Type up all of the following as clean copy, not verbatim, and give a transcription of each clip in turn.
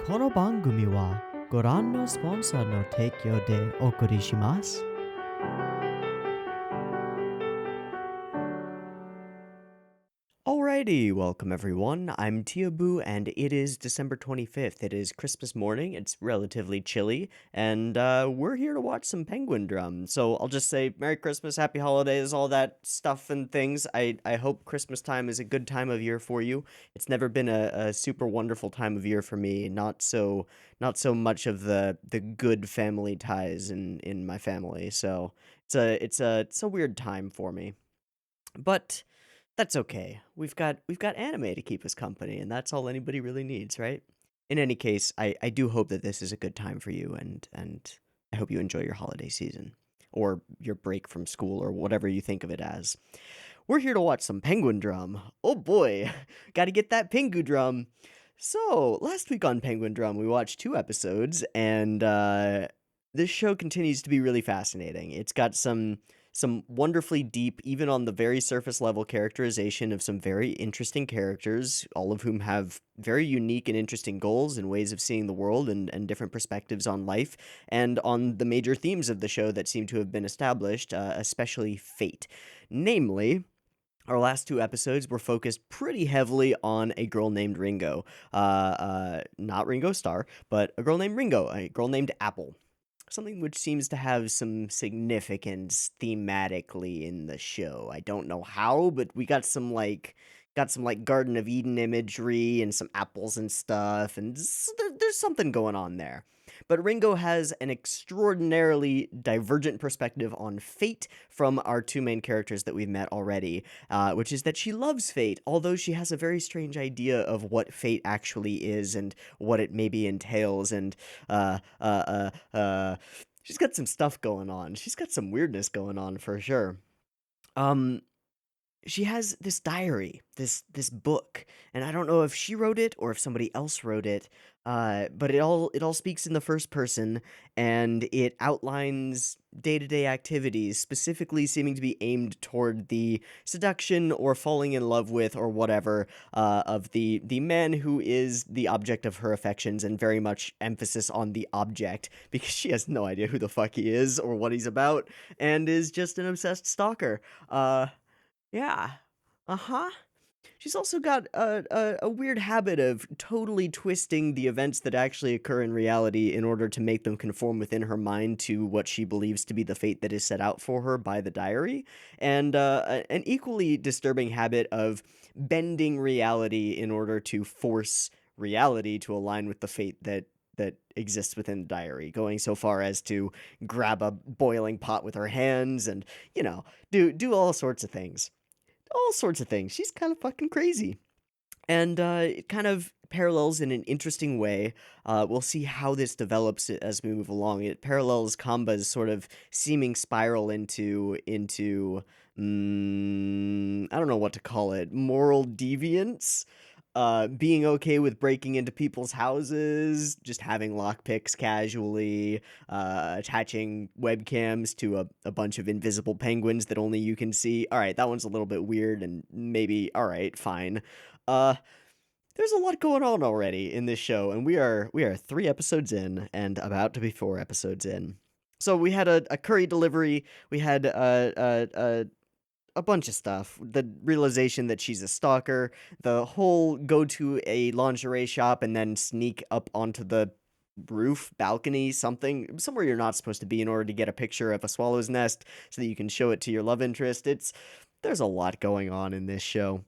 この番組はご覧のスポンサーの提供でお送りします。Alrighty, welcome everyone. I'm Teeaboo, and it is December 25th. It is Christmas morning, it's relatively chilly, and we're here to watch some Penguindrum. So I'll just say Merry Christmas, Happy Holidays, all that stuff and things. I hope Christmas time is a good time of year for you. It's never been a super wonderful time of year for me, not so much of the good family ties in my family, so it's a weird time for me. But that's okay. We've got anime to keep us company, and that's all anybody really needs, right? In any case, I do hope that this is a good time for you, and I hope you enjoy your holiday season or your break from school or whatever you think of it as. We're here to watch some Penguindrum. Oh boy, got to get that Pengu drum. So last week on Penguindrum, we watched 2 episodes, and this show continues to be really fascinating. It's got some wonderfully deep, even on the very surface level characterization of some very interesting characters, all of whom have very unique and interesting goals and ways of seeing the world and different perspectives on life, and on the major themes of the show that seem to have been established, especially fate. Namely, our last 2 episodes were focused pretty heavily on a girl named Ringo. Not Ringo Starr, but a girl named Ringo, a girl named Apple. Something which seems to have some significance thematically in the show. I don't know how, but we got some Garden of Eden imagery and some apples and stuff, and there's something going on there. But Ringo has an extraordinarily divergent perspective on fate from our 2 main characters that we've met already, which is that she loves fate, although she has a very strange idea of what fate actually is and what it maybe entails, and uh, uh, uh, uh, she's got some stuff going on. She's got some weirdness going on for sure. Um, she has this diary, this book, and I don't know if she wrote it or if somebody else wrote it. But it all speaks in the first person, and it outlines day-to-day activities, specifically seeming to be aimed toward the seduction or falling in love with or whatever of the man who is the object of her affections, and very much emphasis on the object because she has no idea who the fuck he is or what he's about, and is just an obsessed stalker. Yeah. Uh-huh. She's also got a weird habit of totally twisting the events that actually occur in reality in order to make them conform within her mind to what she believes to be the fate that is set out for her by the diary, and an equally disturbing habit of bending reality in order to force reality to align with the fate that exists within the diary, going so far as to grab a boiling pot with her hands and, do all sorts of things. All sorts of things. She's kind of fucking crazy. And it kind of parallels in an interesting way. We'll see how this develops as we move along. It parallels Kamba's sort of seeming spiral into I don't know what to call it, moral deviance. Being okay with breaking into people's houses, just having lockpicks casually, attaching webcams to a bunch of invisible penguins that only you can see. All right, that one's a little bit weird and maybe, all right, fine. Uh, there's a lot going on already in this show, and we are 3 episodes in and about to be 4 episodes in. So we had a curry delivery. We had a bunch of stuff. The realization that she's a stalker, the whole go to a lingerie shop and then sneak up onto the roof, balcony, somewhere you're not supposed to be in order to get a picture of a swallow's nest so that you can show it to your love interest. There's a lot going on in this show.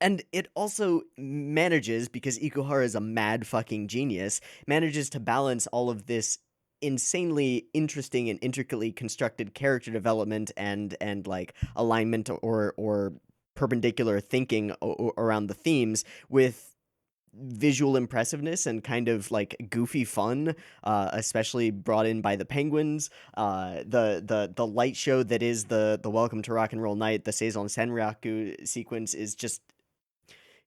And it also manages, because Ikuhara is a mad fucking genius, manages to balance all of this insanely interesting and intricately constructed character development and like alignment or perpendicular thinking around the themes with visual impressiveness and kind of like goofy fun, especially brought in by the penguins. The light show that is the Welcome to Rock and Roll Night, the Seizon Senryaku sequence is just,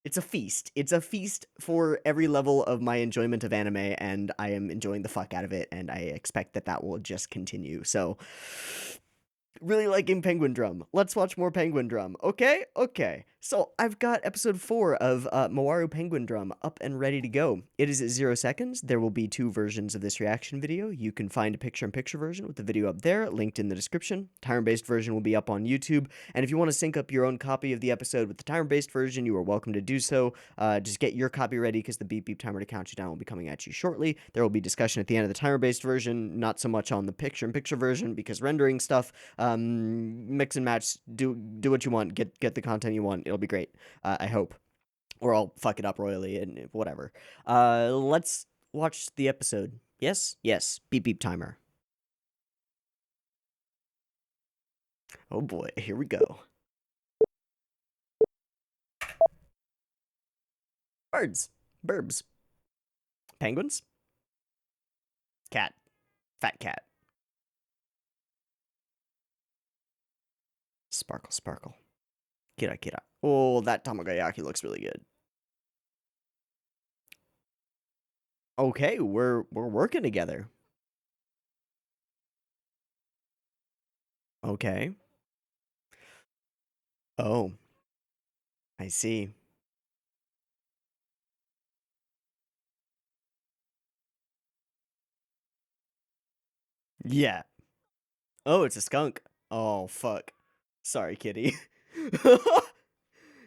it's a feast. It's a feast for every level of my enjoyment of anime, and I am enjoying the fuck out of it, and I expect that will just continue. So Really liking Penguindrum. Let's watch more Penguindrum. Okay? Okay. So I've got episode 4 of Mawaru Penguindrum up and ready to go. It is at 0 seconds. There will be 2 versions of this reaction video. You can find a picture-in-picture version with the video up there, linked in the description. Timer-based version will be up on YouTube. And if you want to sync up your own copy of the episode with the timer-based version, you are welcome to do so. Just get your copy ready because the beep beep timer to count you down will be coming at you shortly. There will be discussion at the end of the timer-based version, not so much on the picture-in-picture version because rendering stuff. Mix and match, do what you want, get the content you want. It'll be great. I hope, or I'll fuck it up royally and whatever. Let's watch the episode. Yes, beep beep timer. Oh boy, here we go. Birds, burbs, penguins, cat, fat cat, sparkle sparkle. Kira kira. Oh, that tamagayaki looks really good. Okay, we're working together. Okay. Oh, I see. Yeah. Oh, it's a skunk. Oh, fuck. Sorry, kitty.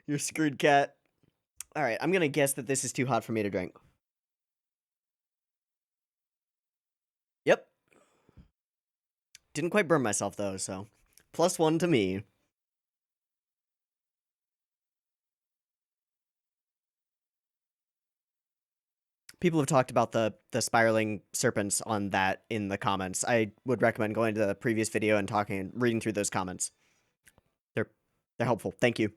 You're screwed, cat. Alright, I'm gonna guess that this is too hot for me to drink. Yep. Didn't quite burn myself, though, so... +1 to me. People have talked about the spiraling serpents on that in the comments. I would recommend going to the previous video and reading through those comments. They're helpful. Thank you.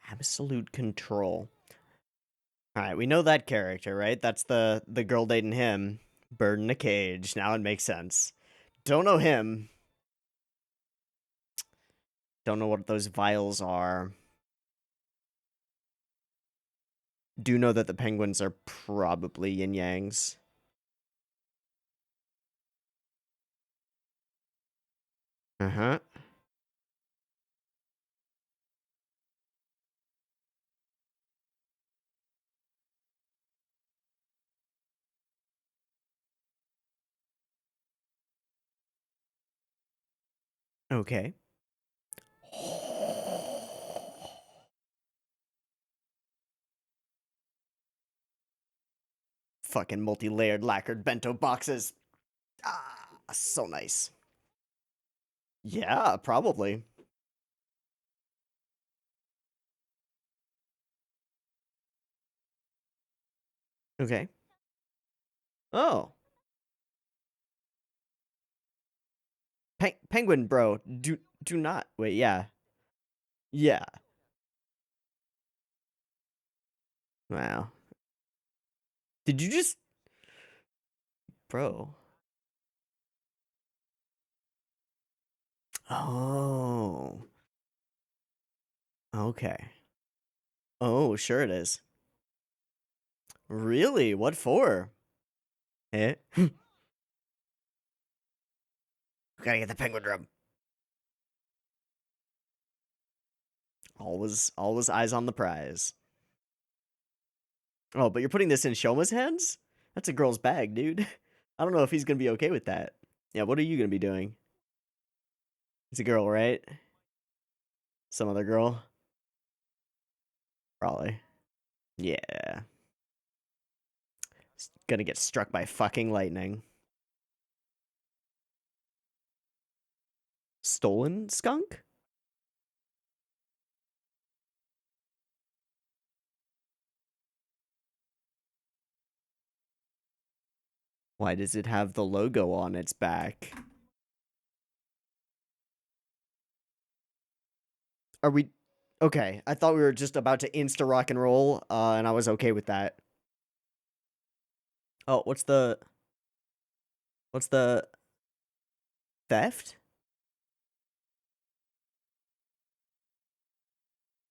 Absolute control. Alright, we know that character, right? That's the girl dating him. Bird in a cage. Now it makes sense. Don't know him. Don't know what those vials are. Do know that the penguins are probably yin-yangs. Uh-huh. Okay. Fucking multi-layered lacquered bento boxes. Ah, so nice. Yeah, probably. Okay. Oh. Penguin bro, do not wait, yeah. Yeah. Wow. Did you just bro? Oh. Okay. Oh, sure it is. Really? What for? Eh? Gotta get the Penguindrum. Always eyes on the prize. Oh, but you're putting this in Shoma's hands? That's a girl's bag, dude. I don't know if he's gonna be okay with that. Yeah, what are you gonna be doing? It's a girl, right? Some other girl? Probably. Yeah. Gonna get struck by fucking lightning. Stolen skunk? Why does it have the logo on its back? Are we... Okay, I thought we were just about to insta rock and roll, and I was okay with that. Oh, what's the theft?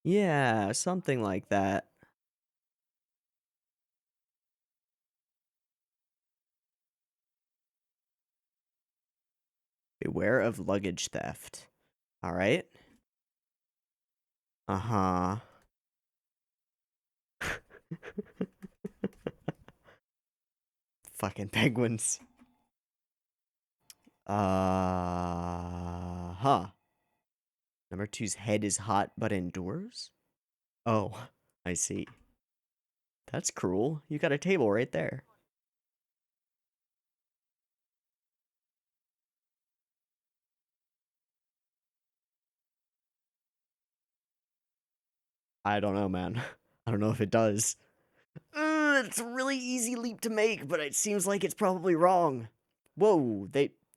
Yeah, something like that. Beware of luggage theft. All right. Uh-huh. Fucking penguins. Huh. Number two's head is hot but endures? Oh, I see. That's cruel. You got a table right there. I don't know, man. I don't know if it does. It's a really easy leap to make, but it seems like it's probably wrong. Whoa,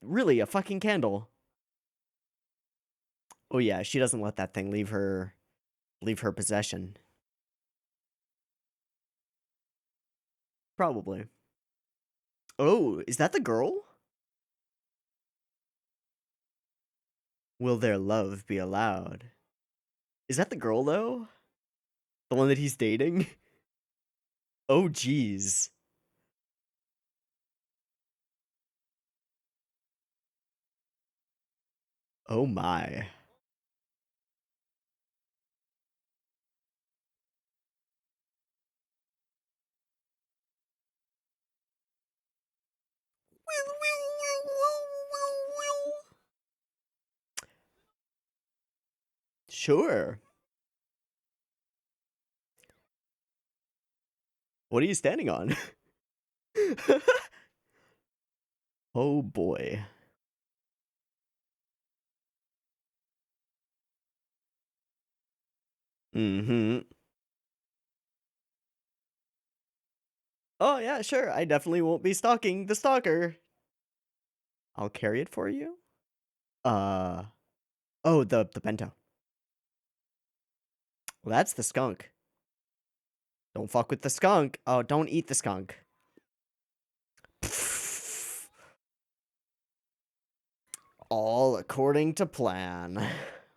really a fucking candle. Oh yeah, she doesn't let that thing leave her possession. Probably. Oh, is that the girl? Will their love be allowed? Is that the girl though? The one that he's dating? Oh jeez. Oh my. Sure. What are you standing on? Oh boy. Mm-hmm. Oh yeah, sure. I definitely won't be stalking the stalker. I'll carry it for you. Uh oh, the bento. Well, that's the skunk. Don't fuck with the skunk. Oh, don't eat the skunk. All according to plan.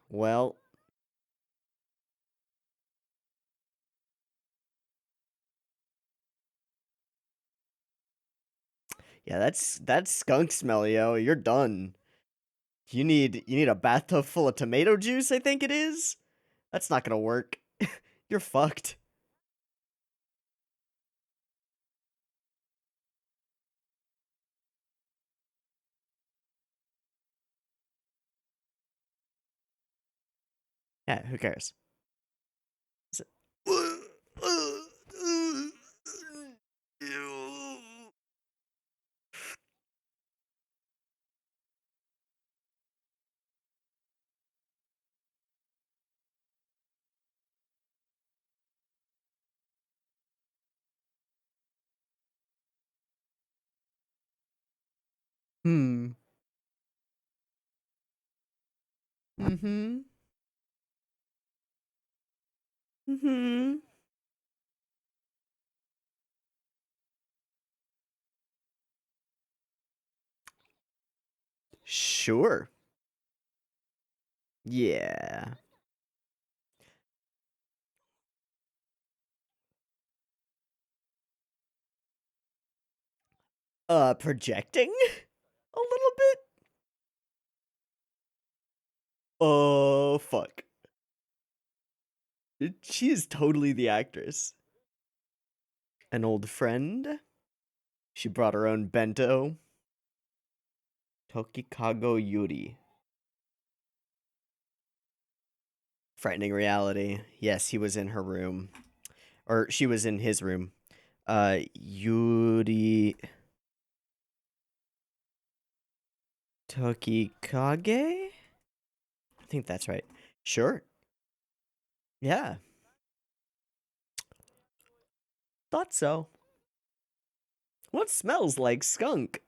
Well, yeah, that's skunk smell, yo. You're done. You need a bathtub full of tomato juice, I think it is. That's not gonna work. You're fucked. Yeah, who cares? Is it- Hmm. Mm-hmm. Mm-hmm. Sure. Yeah. Projecting? A little bit? Oh, fuck. She is totally the actress. An old friend? She brought her own bento. Tokikago Yuri. Frightening reality. Yes, he was in her room. Or she was in his room. Yuri Tokikage? I think that's right. Sure. Yeah. Thought so. What smells like skunk?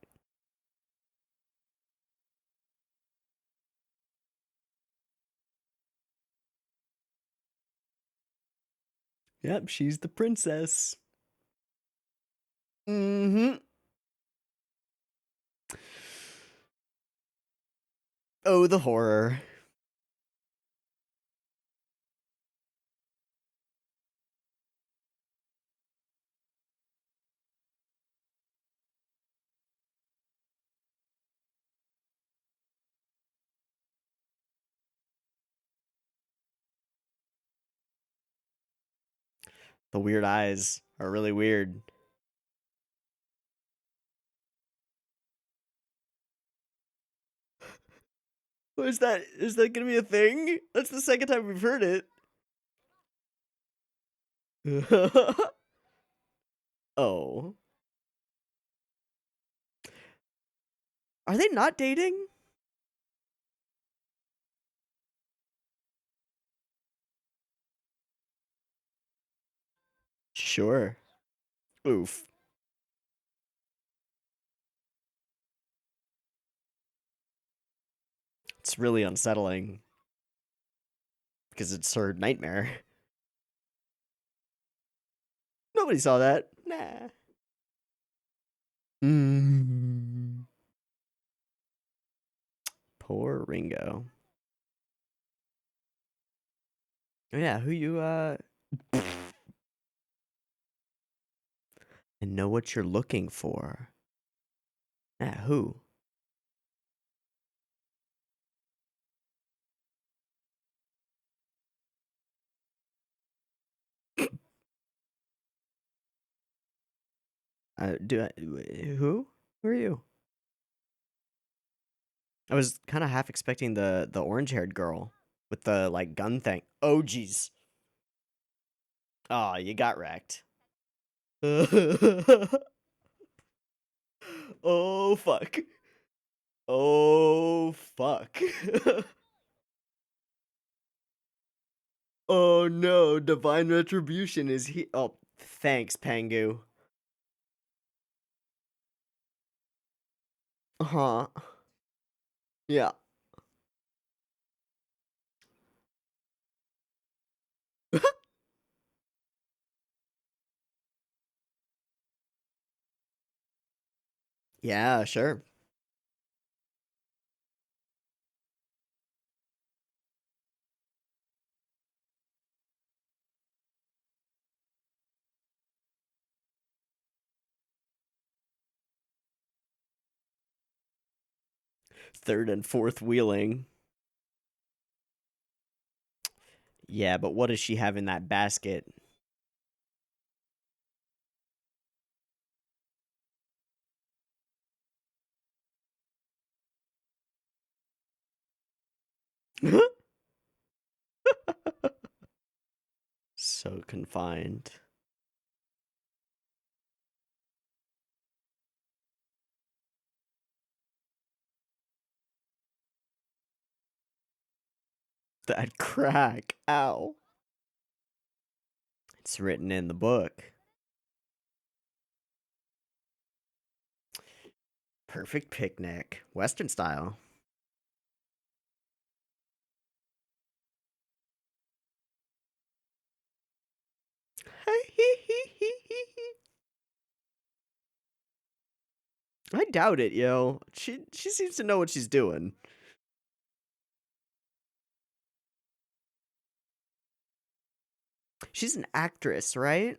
Yep, she's the princess. Mm-hmm. Oh, the horror. The weird eyes are really weird. Is that gonna be a thing? That's the second time we've heard it. Oh. Are they not dating? Sure. Oof. It's really unsettling. Because it's her nightmare. Nobody saw that. Nah. Mm. Poor Ringo. Oh, yeah, who you, and know what you're looking for. Yeah, who? Who? Who are you? I was kind of half expecting the orange-haired girl with the, like, gun thing. Oh, jeez. Aw, you got wrecked. Oh, fuck. Oh, fuck. Oh, no, divine retribution is he- Oh, thanks, Pangu. Uh-huh. Yeah. Yeah, sure. Third and fourth wheeling. Yeah, but what does she have in that basket? So confined. That crack. Ow. It's written in the book. Perfect picnic. Western style. I doubt it, yo. She seems to know what she's doing. She's an actress, right?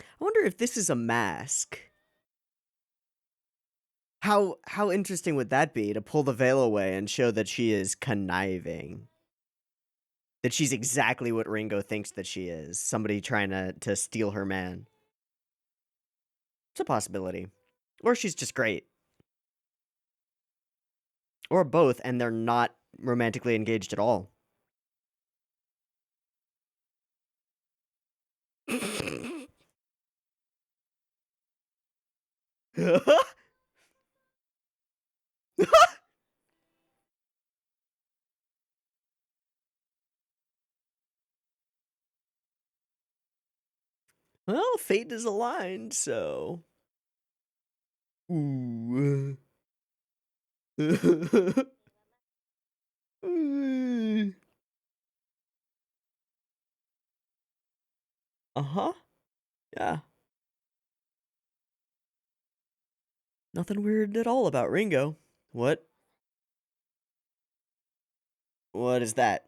I wonder if this is a mask. How interesting would that be to pull the veil away and show that she is conniving? That she's exactly what Ringo thinks that she is. Somebody trying to steal her man. It's a possibility. Or she's just great. Or both, and they're not romantically engaged at all. Well, fate is aligned, so. Ooh. Uh-huh. Yeah. Nothing weird at all about Ringo. What? What is that?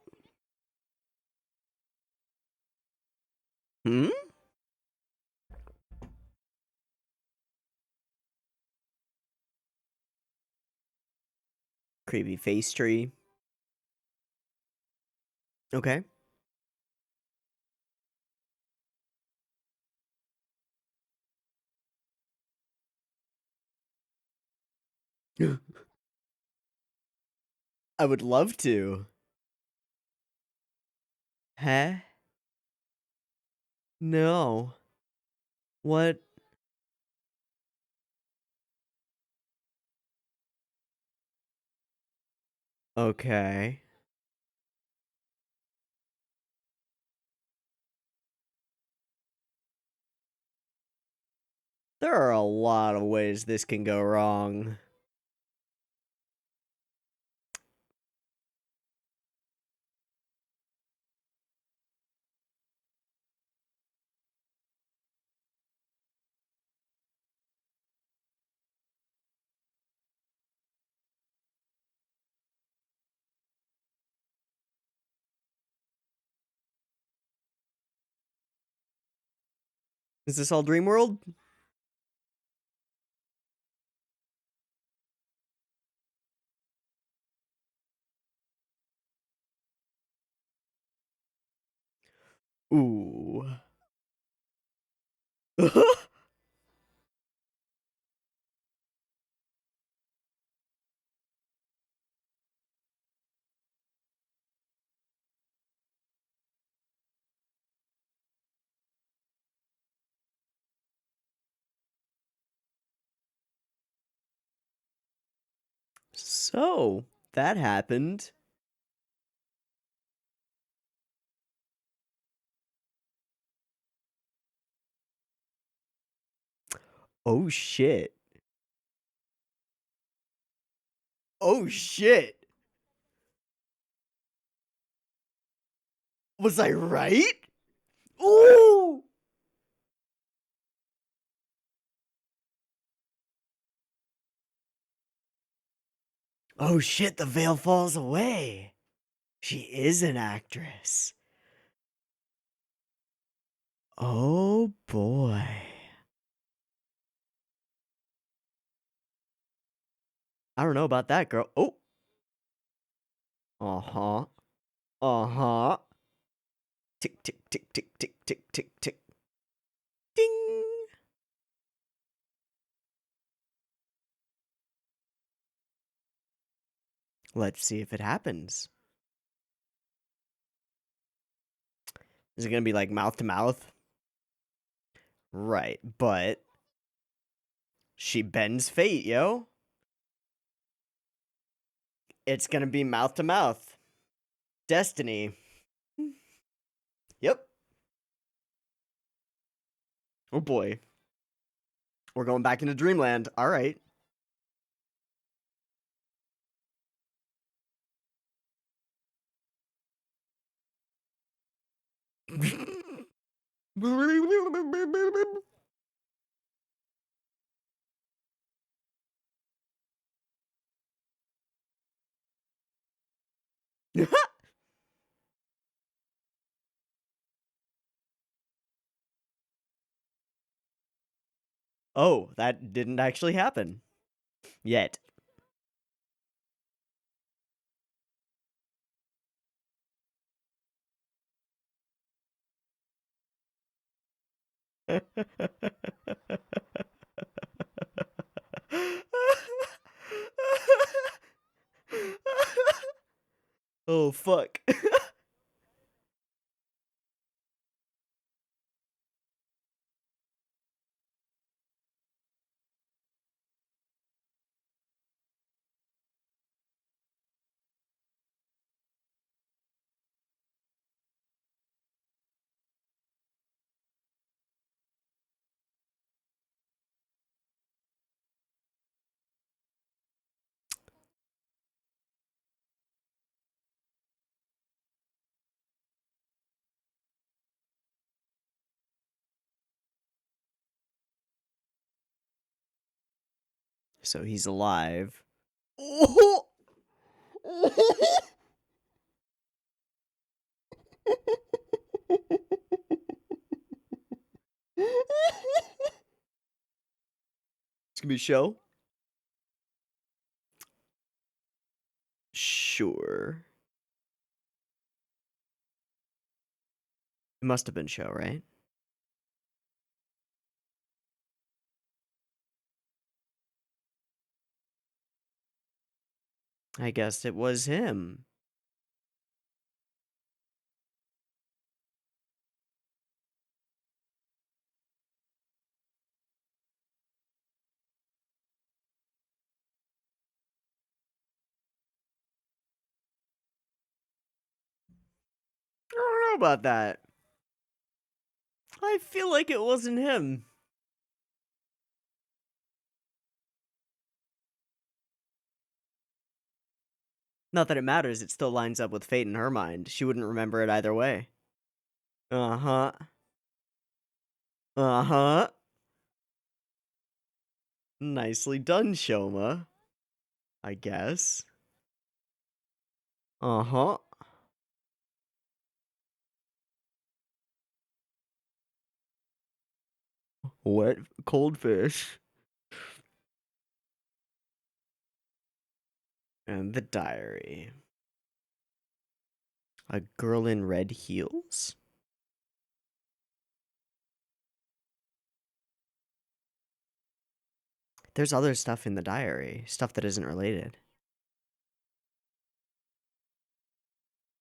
Hmm? Creepy face tree. Okay. I would love to. Huh? No. What? Okay. There are a lot of ways this can go wrong. Is this all Dream World? Ooh. So, that happened. Oh shit. Oh shit. Was I right? Ooh! Oh shit, the veil falls away. She is an actress. Oh boy. I don't know about that, girl. Oh. Uh-huh. Uh-huh. Tick, tick, tick, tick, tick, tick, tick, tick. Ding! Let's see if it happens. Is it gonna be like mouth to mouth? Right, but she bends fate, yo. It's gonna be mouth to mouth. Destiny. Yep. Oh boy. We're going back into dreamland. All right. Oh, that didn't actually happen. Yet. Oh, fuck. So he's alive. Oh! It's gonna be a show? Sure. It must have been show, right? I guess it was him. I don't know about that. I feel like it wasn't him. Not that it matters, it still lines up with fate in her mind. She wouldn't remember it either way. Uh-huh. Uh-huh. Nicely done, Shoma. I guess. Uh-huh. Wet cold fish. And the diary. A girl in red heels? There's other stuff in the diary. Stuff that isn't related.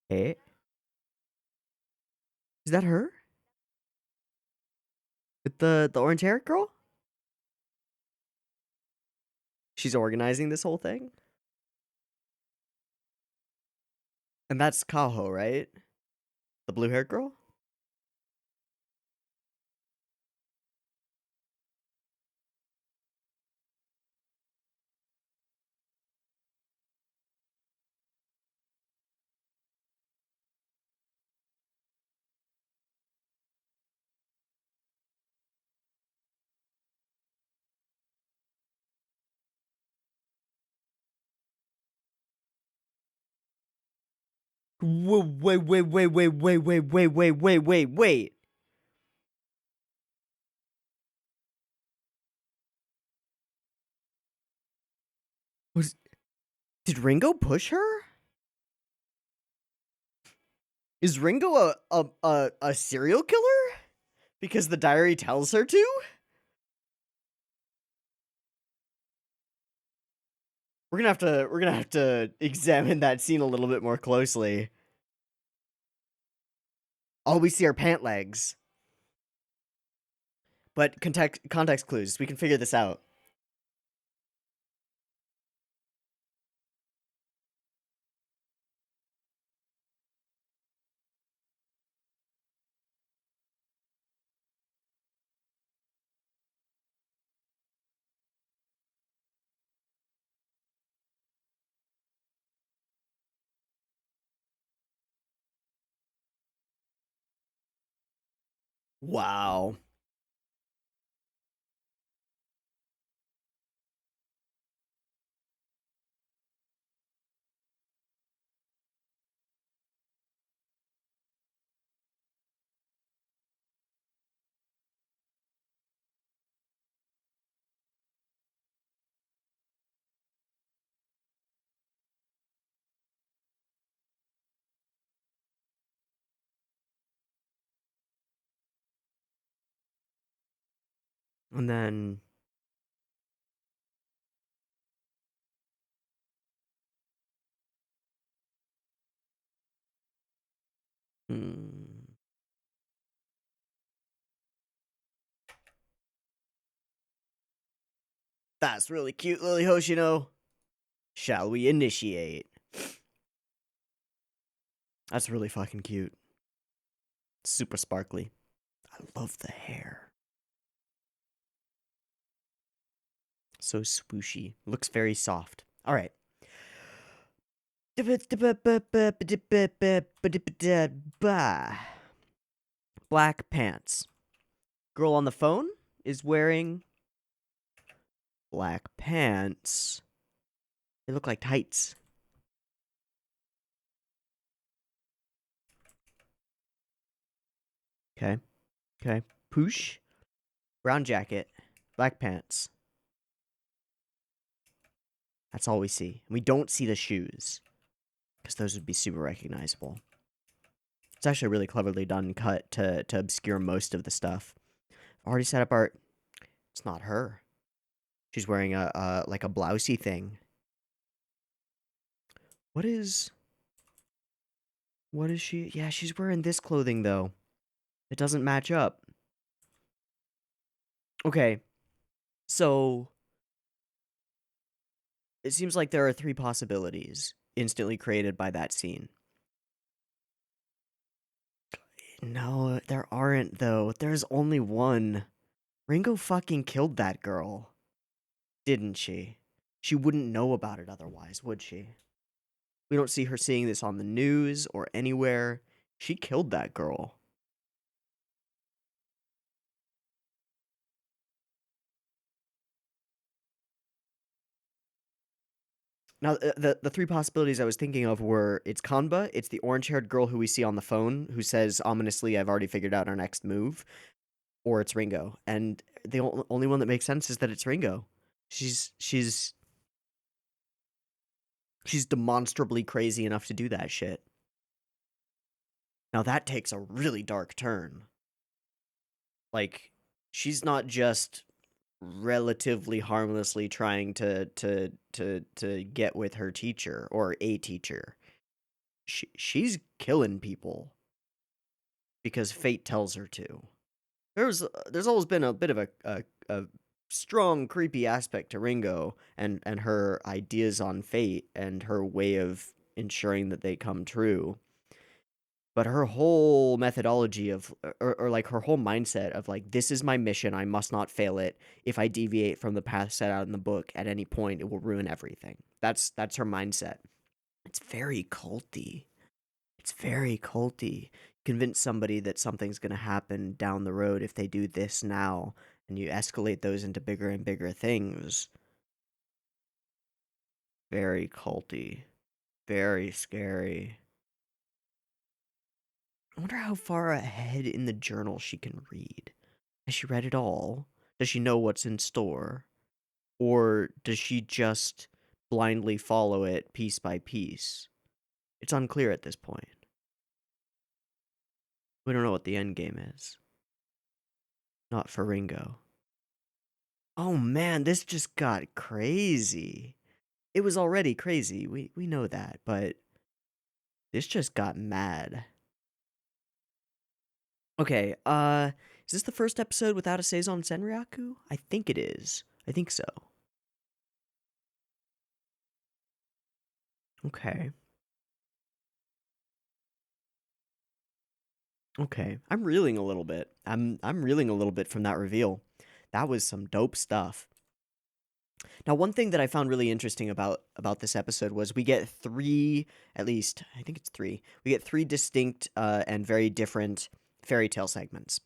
Eh? Is that her? With the orange hair girl? She's organizing this whole thing? And that's Kaho, right? The blue haired girl? Wait. Did Ringo push her? Is Ringo a serial killer? Because the diary tells her to? We're gonna have to examine that scene a little bit more closely. All we see are pant legs. But context clues. We can figure this out. Wow. And then that's really cute, Lily Hoshino. Shall we initiate? That's really fucking cute. Super sparkly. I love the hair. So swooshy. Looks very soft. All right. Black pants. Girl on the phone is wearing black pants. They look like tights. Okay. Okay. Poosh. Brown jacket. Black pants. That's all we see. We don't see the shoes. Because those would be super recognizable. It's actually a really cleverly done cut to obscure most of the stuff. Already set up our... It's not her. She's wearing like a blousey thing. What is she? Yeah, she's wearing this clothing, though. It doesn't match up. Okay, so it seems like there are 3 possibilities instantly created by that scene. No, there aren't, though. There's only one. Ringo fucking killed that girl. Didn't she? She wouldn't know about it otherwise, would she? We don't see her seeing this on the news or anywhere. She killed that girl. Now, the 3 possibilities I was thinking of were, it's Kanba, it's the orange-haired girl who we see on the phone, who says ominously, "I've already figured out our next move," or it's Ringo. And the only one that makes sense is that it's Ringo. She's demonstrably crazy enough to do that shit. Now that takes a really dark turn. Like, she's not just relatively harmlessly trying to get with her teacher or a teacher. She's killing people because fate tells her to. There's always been a bit of a strong creepy aspect to Ringo and her ideas on fate and her way of ensuring that they come true. But her whole methodology of, or like her whole mindset of like, this is my mission, I must not fail it. If I deviate from the path set out in the book at any point, it will ruin everything. That's her mindset. It's very culty. It's very culty. Convince somebody that something's going to happen down the road if they do this now, and you escalate those into bigger and bigger things. Very culty. Very scary. I wonder how far ahead in the journal she can read. Has she read it all? Does she know what's in store? Or does she just blindly follow it piece by piece? It's unclear at this point. We don't know what the end game is. Not for Ringo. Oh man, this just got crazy. It was already crazy. We know that, but this just got mad. Okay, is this the first episode without a Seizon Senryaku? I think it is. I think so. Okay. Okay. I'm reeling a little bit. I'm reeling a little bit from that reveal. That was some dope stuff. Now, one thing that I found really interesting about this episode was we get 3, at least, I think it's 3. We get 3 distinct and very different fairy tale segments.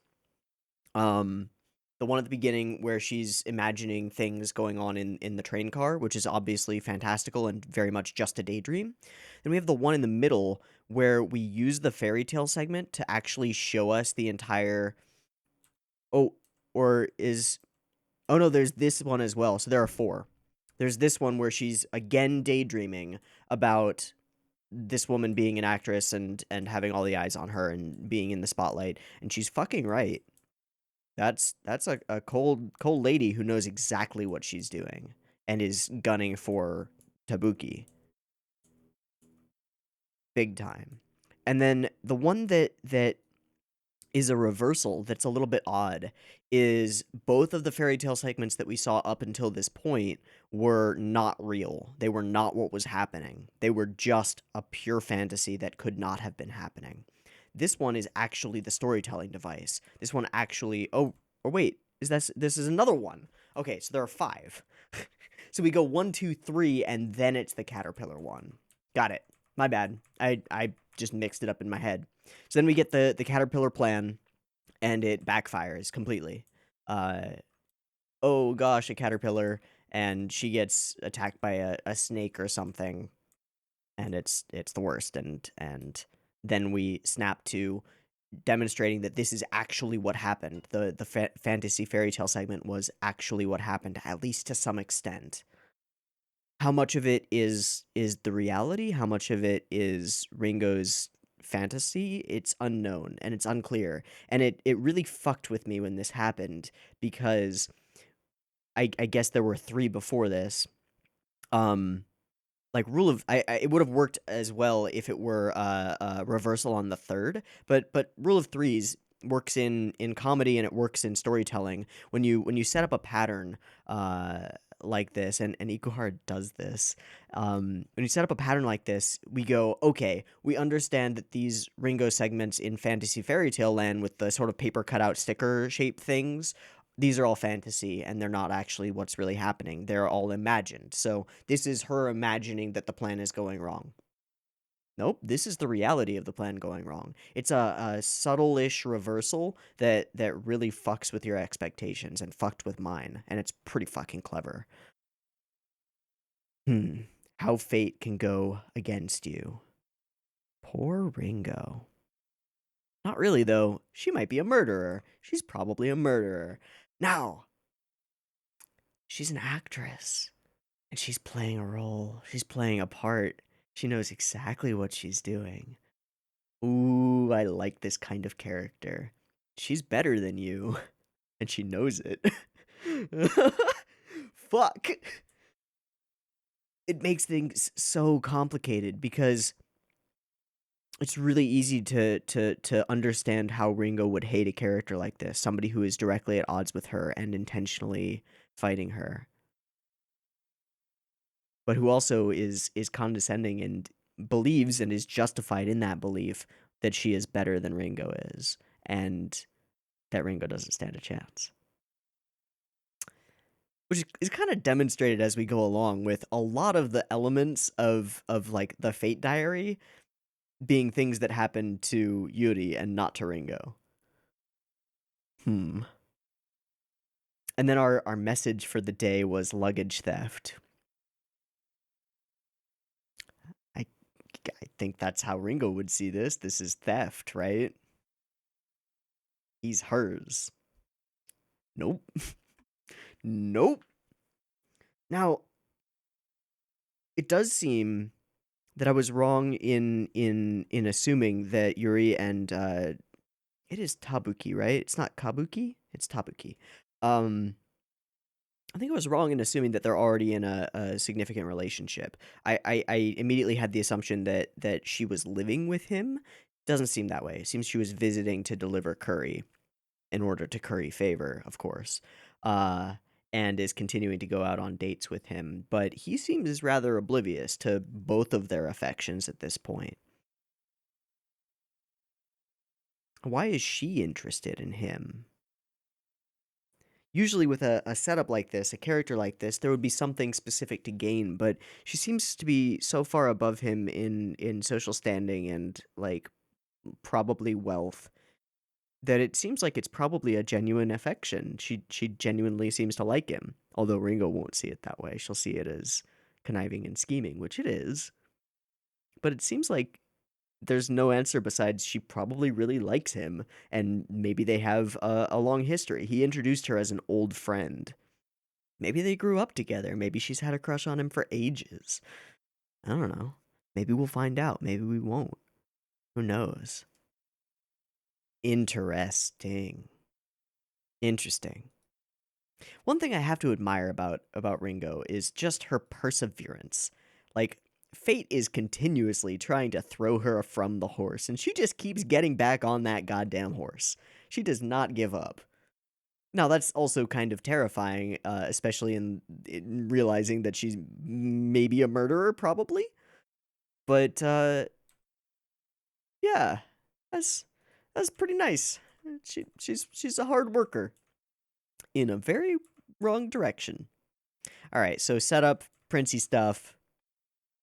The one at the beginning where she's imagining things going on in the train car, which is obviously fantastical and very much just a daydream. Then we have the one in the middle where we use the fairy tale segment to actually show us the entire... Oh, or is... Oh no, there's this one as well. So there are 4. There's this one where she's again daydreaming about this woman being an actress and having all the eyes on her and being in the spotlight. And she's fucking right. That's a cold lady who knows exactly what she's doing and is gunning for Tabuki. Big time. And then the one that is a reversal that's a little bit odd is both of the fairy tale segments that we saw up until this point were not real. They were not what was happening. They were just a pure fantasy that could not have been happening. This one is actually the storytelling device. This one actually... Oh, or wait, this is another one. Okay, so there are 5. So we go 1, 2, 3, and then it's the caterpillar one. Got it. My bad. I just mixed it up in my head. So then we get the caterpillar plan, and it backfires completely. Oh gosh, a caterpillar, and she gets attacked by a snake or something, and it's the worst. And then we snap to demonstrating that this is actually what happened. The fantasy fairy tale segment was actually what happened, at least to some extent. How much of it is the reality? How much of it is Ringo's fantasy? It's unknown and it's unclear. And it really fucked with me when this happened, because I guess there were 3 before this. Like rule of it would have worked as well if it were reversal on the 3rd, but rule of threes works in comedy, and it works in storytelling. When you set up a pattern like this, and Ikuhara does this. When you set up a pattern like this, we go, okay, we understand that these Ringo segments in Fantasy Fairy Tale Land with the sort of paper cutout sticker shaped things, these are all fantasy, and they're not actually what's really happening. They're all imagined. So this is her imagining that the plan is going wrong. Nope, this is the reality of the plan going wrong. It's a subtle-ish reversal that really fucks with your expectations and fucked with mine, and it's pretty fucking clever. How fate can go against you. Poor Ringo. Not really, though. She might be a murderer. She's probably a murderer. Now, she's an actress, and she's playing a role. She's playing a part. She knows exactly what she's doing. Ooh, I like this kind of character. She's better than you, and she knows it. Fuck. It makes things so complicated, because it's really easy to understand how Ringo would hate a character like this, somebody who is directly at odds with her and intentionally fighting her, but who also is condescending and believes, and is justified in that belief, that she is better than Ringo is, and that Ringo doesn't stand a chance. Which is kind of demonstrated as we go along, with a lot of the elements of like the Fate Diary being things that happen to Yuri and not to Ringo. And then our message for the day was luggage theft. I think that's how Ringo would see this. This is theft, right? He's hers. Nope. Nope. Now, it does seem that I was wrong in assuming that Yuri and it is Tabuki, right? It's not Kabuki, it's Tabuki. I think I was wrong in assuming that they're already in a significant relationship. I immediately had the assumption that she was living with him. Doesn't seem that way. It seems she was visiting to deliver curry in order to curry favor, of course. And is continuing to go out on dates with him. But he seems rather oblivious to both of their affections at this point. Why is she interested in him? Usually with a setup like this, a character like this, there would be something specific to gain, but she seems to be so far above him in social standing and, like, probably wealth, that it seems like it's probably a genuine affection. She genuinely seems to like him, although Ringo won't see it that way. She'll see it as conniving and scheming, which it is. But it seems like there's no answer besides she probably really likes him, and maybe they have a long history. He introduced her as an old friend. Maybe they grew up together. Maybe she's had a crush on him for ages. I don't know. Maybe we'll find out. Maybe we won't. Who knows? Interesting. Interesting. One thing I have to admire about Ringo is just her perseverance. Like, fate is continuously trying to throw her from the horse, and she just keeps getting back on that goddamn horse. She does not give up. Now, that's also kind of terrifying, especially in realizing that she's maybe a murderer, probably. But, yeah, that's pretty nice. She's a hard worker in a very wrong direction. All right, so setup, Princey stuff,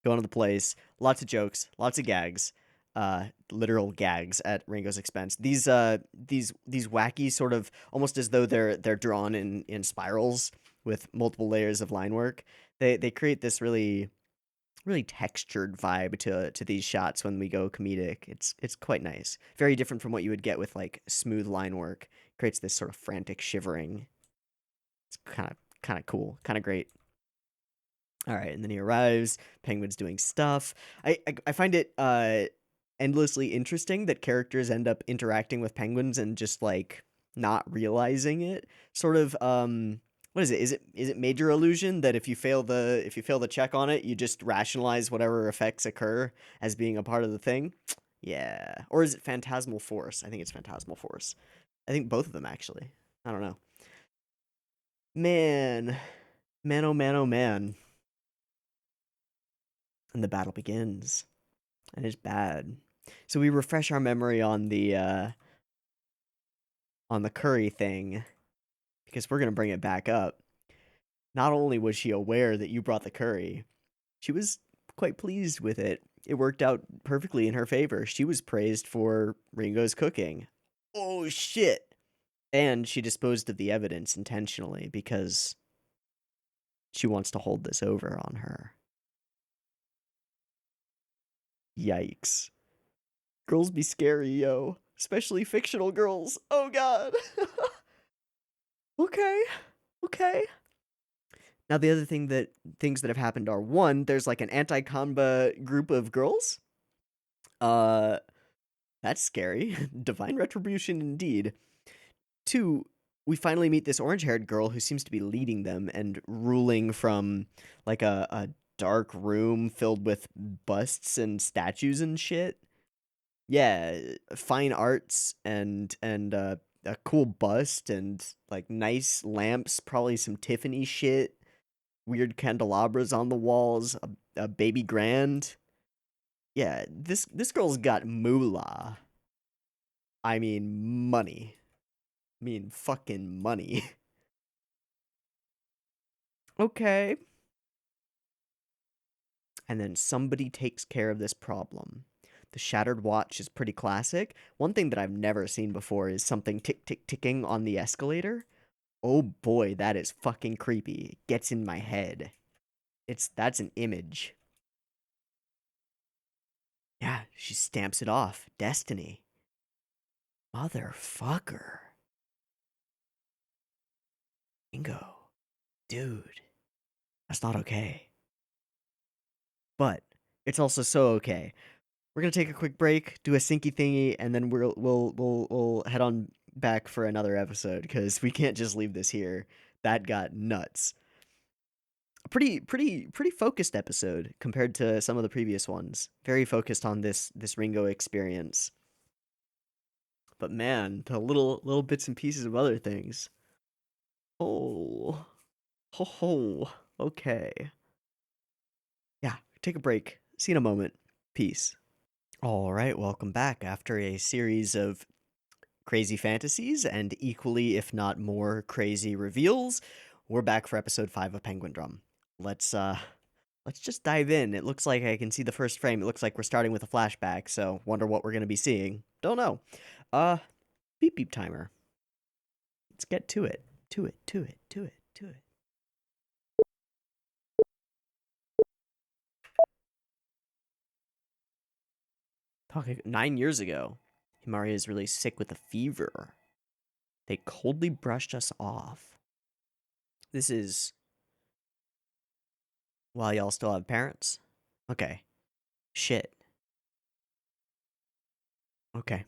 going to the place, lots of jokes, lots of gags, literal gags at Ringo's expense. These wacky sort of, almost as though they're drawn in spirals, with multiple layers of line work. They create this really textured vibe to these shots when we go comedic. It's quite nice. Very different from what you would get with like smooth line work. Creates this sort of frantic shivering. It's kind of cool, kind of great. All right, and then he arrives. Penguin's doing stuff. I find it endlessly interesting that characters end up interacting with penguins and just like not realizing it. Sort of what is it? Is it major illusion that if you fail the check on it, you just rationalize whatever effects occur as being a part of the thing? Yeah. Or is it phantasmal force? I think it's phantasmal force. I think both of them actually. I don't know. Man. Man oh man oh man. And the battle begins. And it's bad. So we refresh our memory on the curry thing because we're gonna bring it back up. Not only was she aware that you brought the curry, she was quite pleased with it. It worked out perfectly in her favor. She was praised for Ringo's cooking. Oh shit! And she disposed of the evidence intentionally because she wants to hold this over on her. Yikes. Girls be scary, yo. Especially fictional girls. Oh god. Okay. Okay. Now the other things that have happened are, one, there's like an anti-Kanba group of girls. Uh that's scary. Divine retribution indeed. Two, we finally meet this orange-haired girl who seems to be leading them and ruling from like a dark room filled with busts and statues and shit. Yeah, fine arts and a cool bust and like nice lamps, probably some Tiffany shit, weird candelabras on the walls, a baby grand. Yeah, this girl's got moolah. I mean money. I mean fucking money. Okay. And then somebody takes care of this problem. The shattered watch is pretty classic. One thing that I've never seen before is something tick tick ticking on the escalator. Oh boy, that is fucking creepy. It gets in my head. That's an image. Yeah, she stamps it off. Destiny. Motherfucker. Bingo. Dude. That's not okay. But it's also so okay. We're gonna take a quick break, do a sinky thingy, and then we'll head on back for another episode because we can't just leave this here. That got nuts. A pretty focused episode compared to some of the previous ones. Very focused on this Ringo experience. But man, the little bits and pieces of other things. Oh, ho ho. Okay. Yeah, take a break. See you in a moment. Peace. All right, welcome back. After a series of crazy fantasies and equally, if not more, crazy reveals, we're back for episode 5 of Penguindrum. Let's just dive in. It looks like I can see the first frame. It looks like we're starting with a flashback, so wonder what we're gonna be seeing. Don't know. Beep beep timer. Let's get to it. To it. Talking 9 years ago, Himari is really sick with a fever. They coldly brushed us off. This is while y'all still have parents? Okay. Shit. Okay.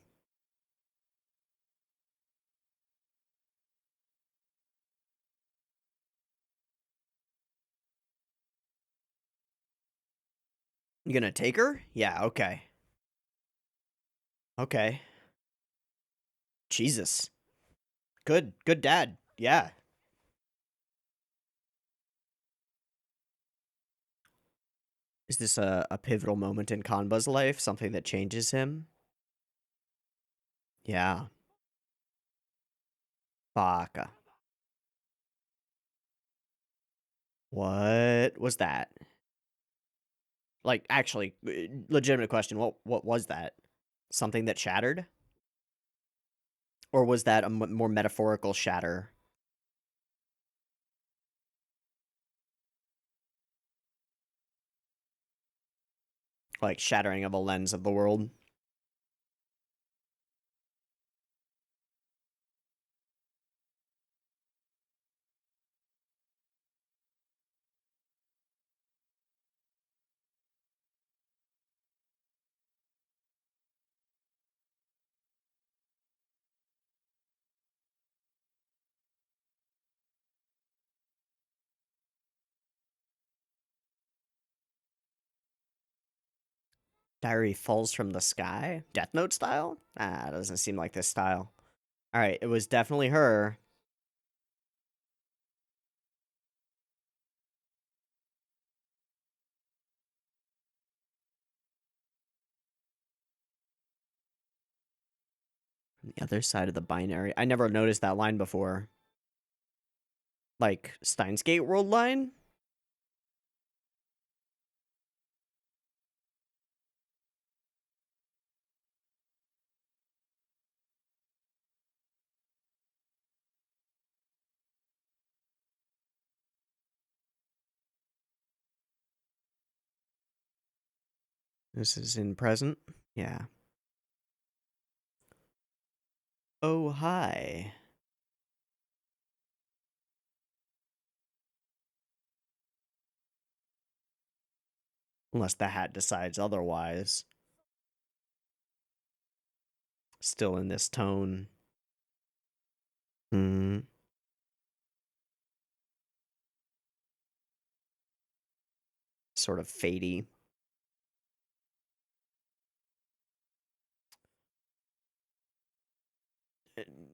You gonna take her? Yeah, okay. Okay. Jesus. Good dad. Yeah. Is this a pivotal moment in Kanba's life? Something that changes him? Yeah. Baka. What was that? Like, actually, legitimate question. What was that? Something that shattered? Or was that a more metaphorical shatter? Like shattering of a lens of the world. Diary falls from the sky? Death Note style? Ah, doesn't seem like this style. Alright, it was definitely her. On the other side of the binary. I never noticed that line before. Like, Steins Gate World line? This is in present? Yeah. Oh, hi. Unless the hat decides otherwise. Still in this tone. Hmm. Sort of fadey.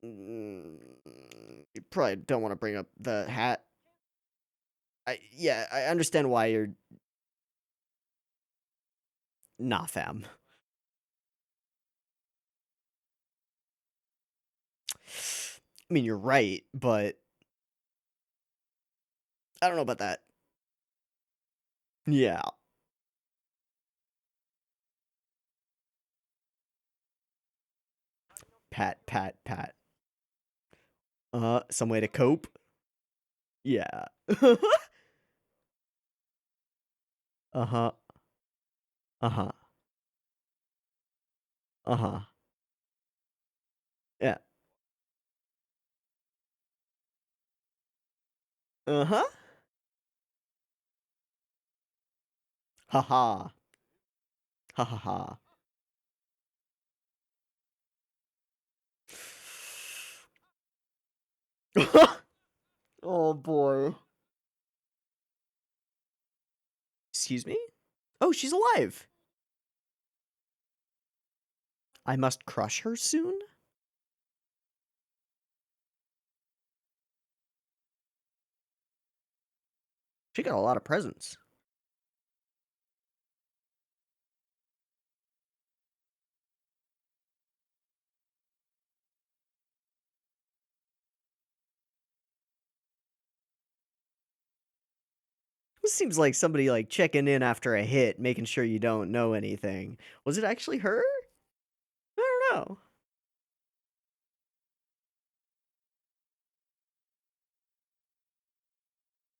You probably don't want to bring up the hat. Yeah, I understand why you're... Nah, fam. I mean, you're right, but... I don't know about that. Yeah. Pat, pat, pat. Some way to cope? Yeah. Uh-huh. Uh-huh. Uh-huh. Yeah. Uh-huh. Ha-ha. Ha-ha-ha. Oh, boy. Excuse me? Oh, she's alive. I must crush her soon? She got a lot of presents. This seems like somebody like checking in after a hit, making sure you don't know anything. Was it actually her? I don't know.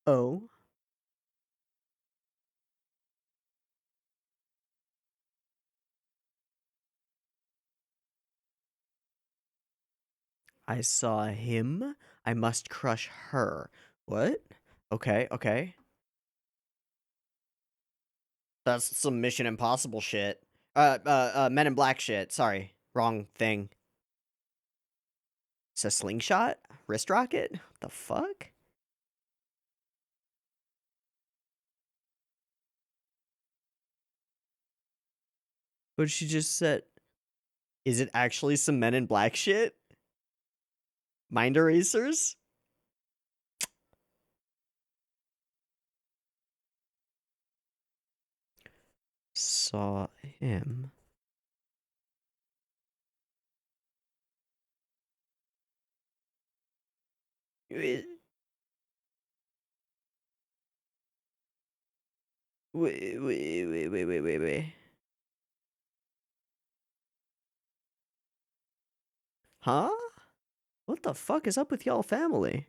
Oh. I saw him. I must crush her. What? Okay, okay. That's some Mission Impossible shit. Men in Black shit. Sorry. Wrong thing. It's a slingshot? Wrist rocket? What the fuck? But she just said, is it actually some Men in Black shit? Mind erasers? Saw him. Wait, wait. Huh? What the fuck is up with y'all family?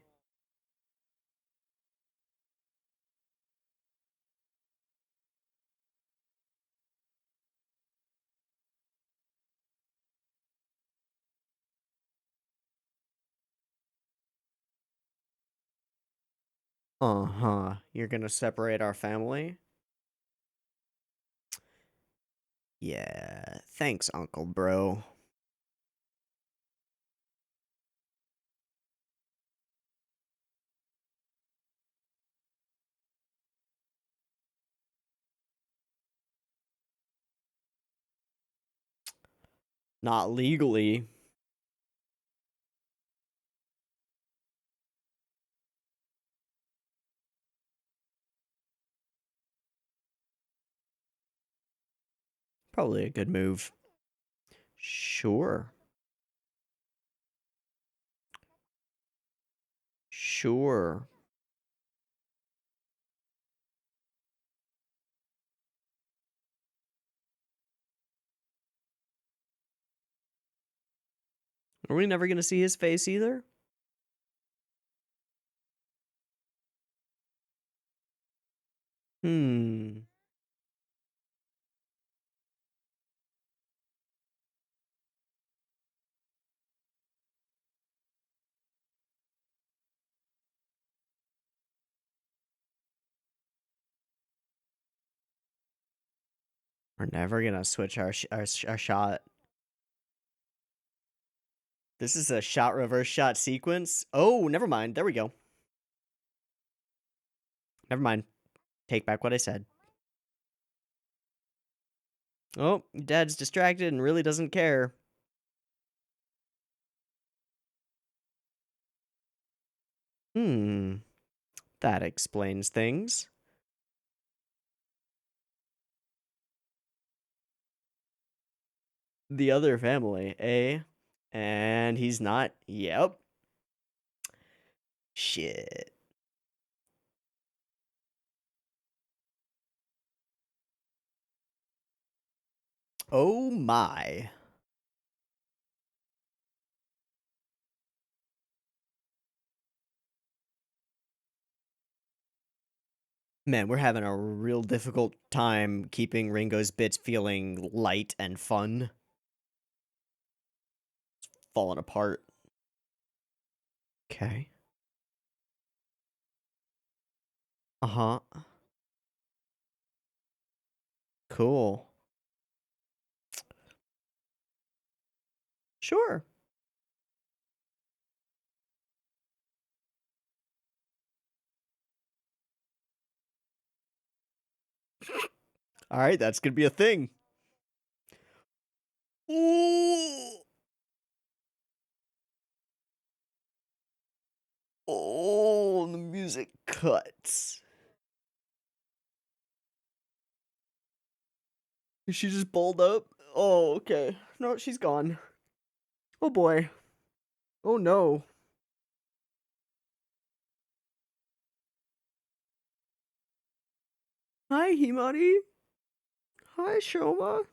Uh-huh. You're gonna separate our family? Yeah. Thanks, Uncle Bro. Not legally. Probably a good move. Sure. Sure. Are we never gonna see his face either? Hmm. We're never gonna switch our shot. This is a shot reverse shot sequence. Oh, never mind. There we go. Never mind. Take back what I said. Oh, Dad's distracted and really doesn't care. Hmm. That explains things. The other family, eh? And he's not. Yep. Shit. Oh my. Man, we're having a real difficult time keeping Ringo's bits feeling light and fun. Falling apart. Okay. Uh-huh. Cool. Sure. Alright, that's gonna be a thing. Ooh. Oh, the music cuts. Is she just balled up? Oh, okay. No, she's gone. Oh boy. Oh no. Hi, Himari. Hi, Shoma.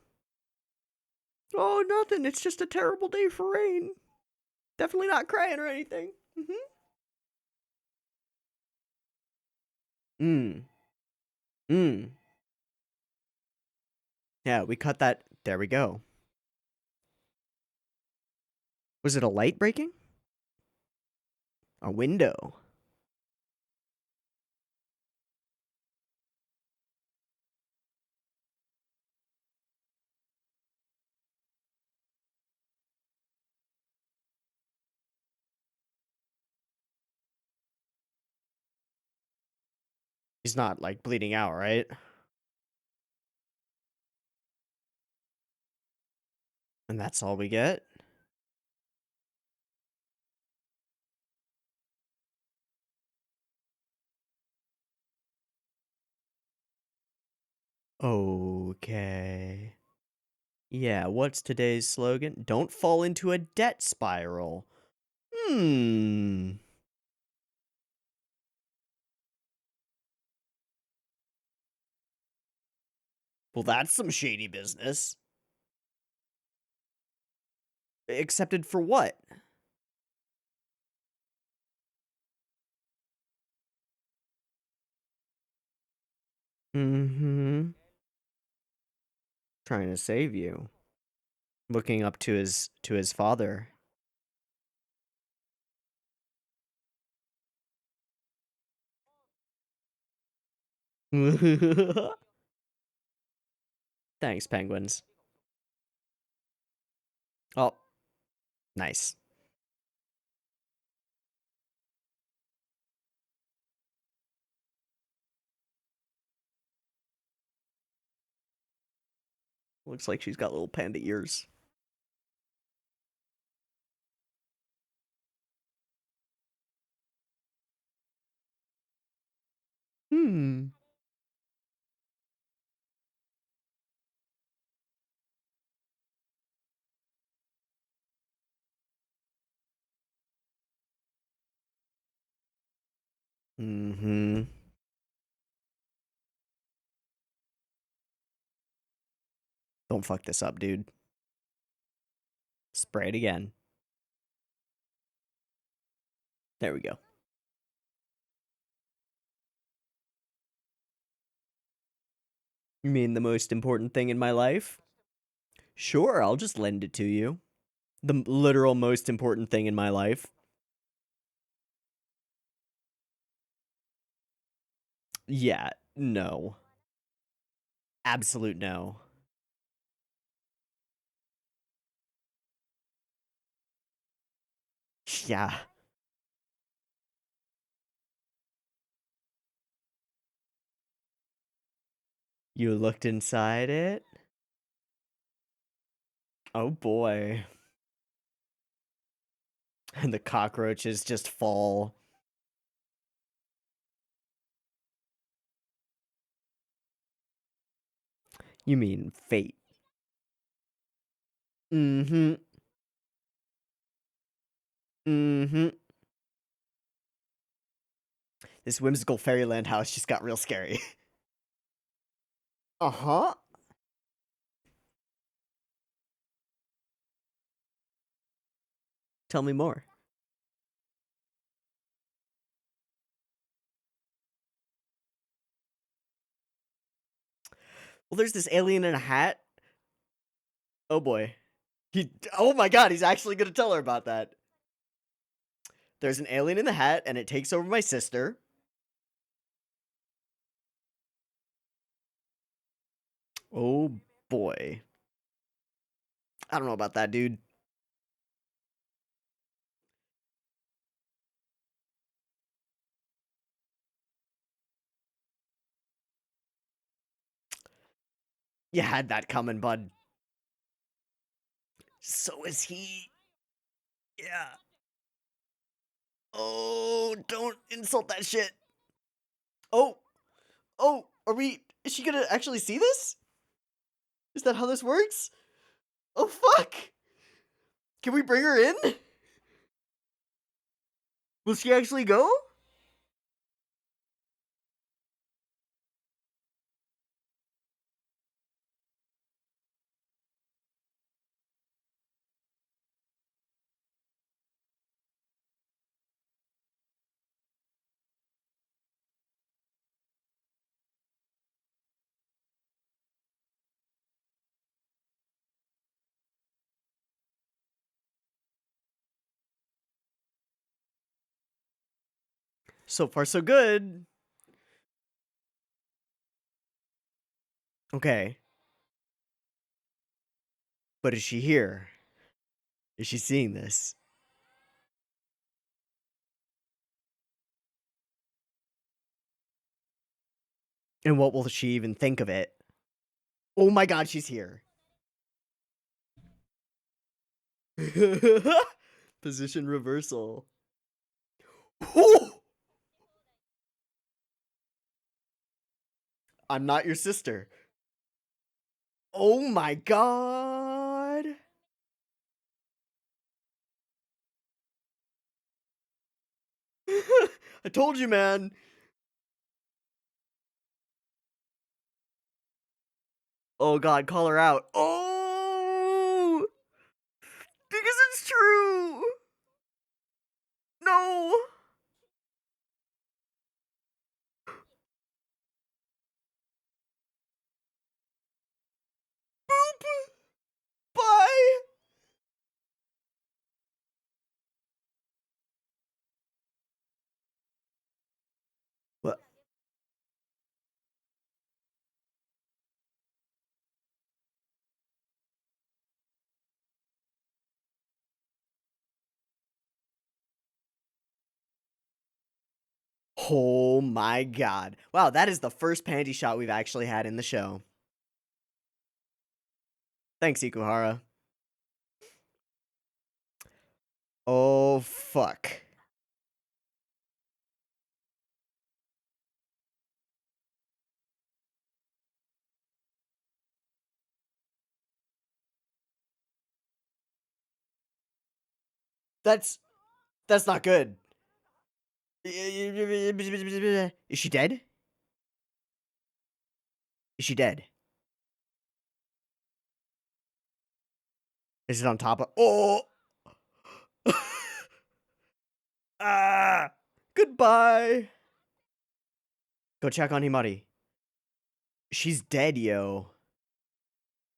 Oh, nothing. It's just a terrible day for rain. Definitely not crying or anything. Mm. Mm. Yeah, we cut that. There we go. Was it a light breaking? A window. He's not, like, bleeding out, right? And that's all we get? Okay. Yeah, what's today's slogan? Don't fall into a debt spiral. Hmm. Well, that's some shady business. Accepted for what? Mm-hmm. Trying to save you. Looking up to his father. Thanks, penguins. Oh, nice. Looks like she's got little panda ears. Hmm. Mm-hmm. Don't fuck this up, dude. Spray it again. There we go. You mean the most important thing in my life? Sure, I'll just lend it to you. The literal most important thing in my life. Yeah, no. Absolute no. Yeah. You looked inside it? Oh boy. And the cockroaches just fall. You mean fate. Mm-hmm. Mm-hmm. This whimsical fairyland house just got real scary. Uh-huh. Tell me more. Well, there's this alien in a hat. Oh boy. Oh my god, he's actually gonna tell her about that. There's an alien in the hat, and it takes over my sister. Oh boy. I don't know about that, dude. You had that coming, bud. So is he. Yeah. Oh, don't insult that shit. Oh, are we. Is she gonna actually see this? Is that how this works? Oh, fuck! Can we bring her in? Will she actually go? So far, so good. Okay. But is she here? Is she seeing this? And what will she even think of it? Oh my god, she's here. Position reversal. I'm not your sister. Oh my god. I told you, man. Oh god, call her out. Oh! Because it's true. No. Boop. Bye. What? Oh my god. Wow, that is the first panty shot we've actually had in the show. Thanks, Ikuhara. Oh, fuck. That's not good. Is she dead? Is she dead? Is it on top of... Oh! Ah! Goodbye! Go check on Himari. She's dead, yo.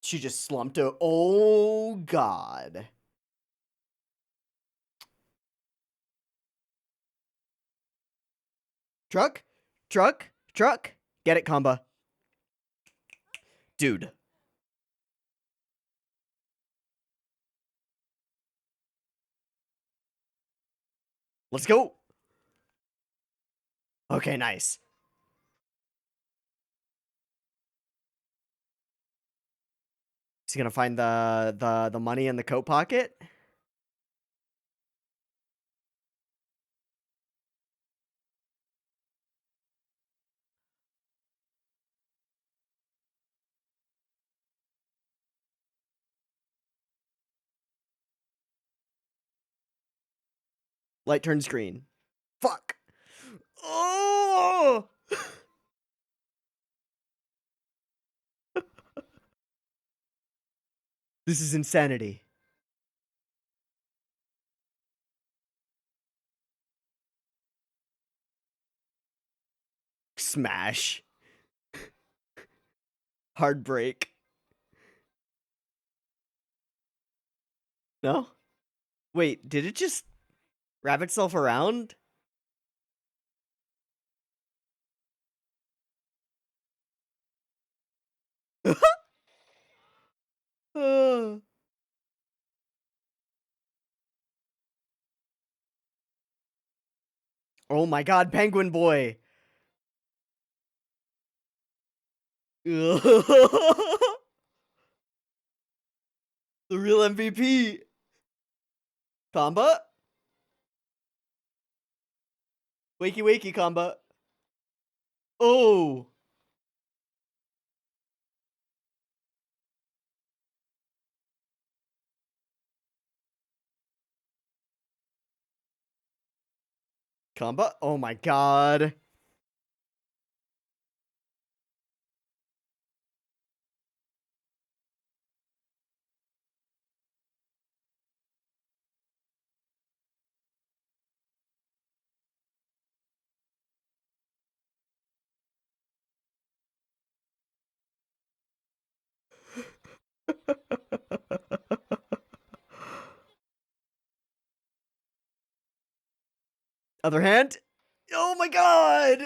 She just slumped out. Oh, God. Truck? Truck? Truck? Get it, Kamba. Dude. Let's go. Okay, nice. Is he gonna find the money in the coat pocket? Light turns green. Fuck. Oh! This is insanity. Smash. Heartbreak. No? Wait, did it just wrap itself around? Oh my god, Penguin Boy. The real MVP. Kamba? Wakey wakey, Kamba. Oh. Kamba? Oh my god. Other hand? Oh my god!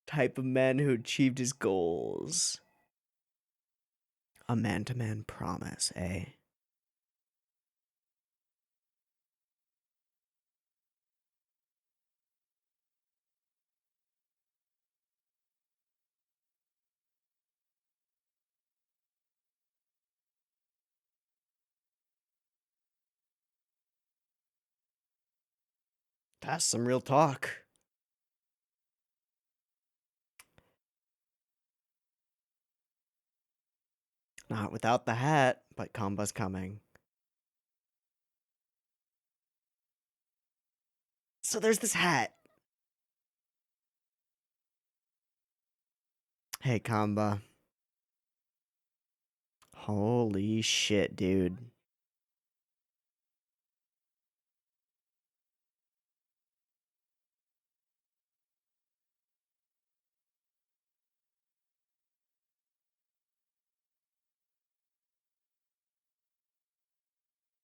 Type of man who achieved his goals. A man-to-man promise, eh? That's some real talk. Not without the hat, but Kamba's coming. So there's this hat. Hey, Kamba. Holy shit, dude.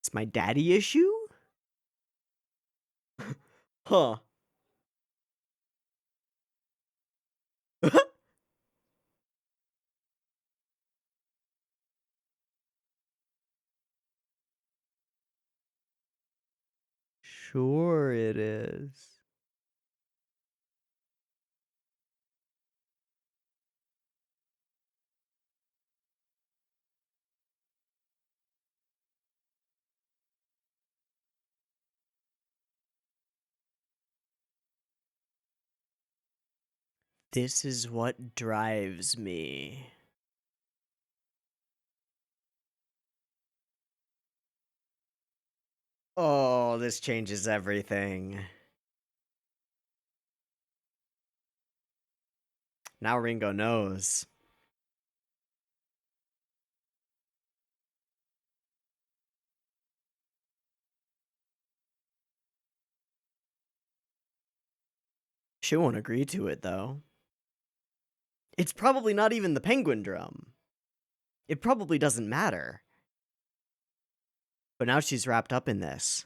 It's my daddy issue? Huh. Sure it is. This is what drives me. Oh, this changes everything. Now Ringo knows. She won't agree to it, though. It's probably not even the Penguindrum. It probably doesn't matter. But now she's wrapped up in this.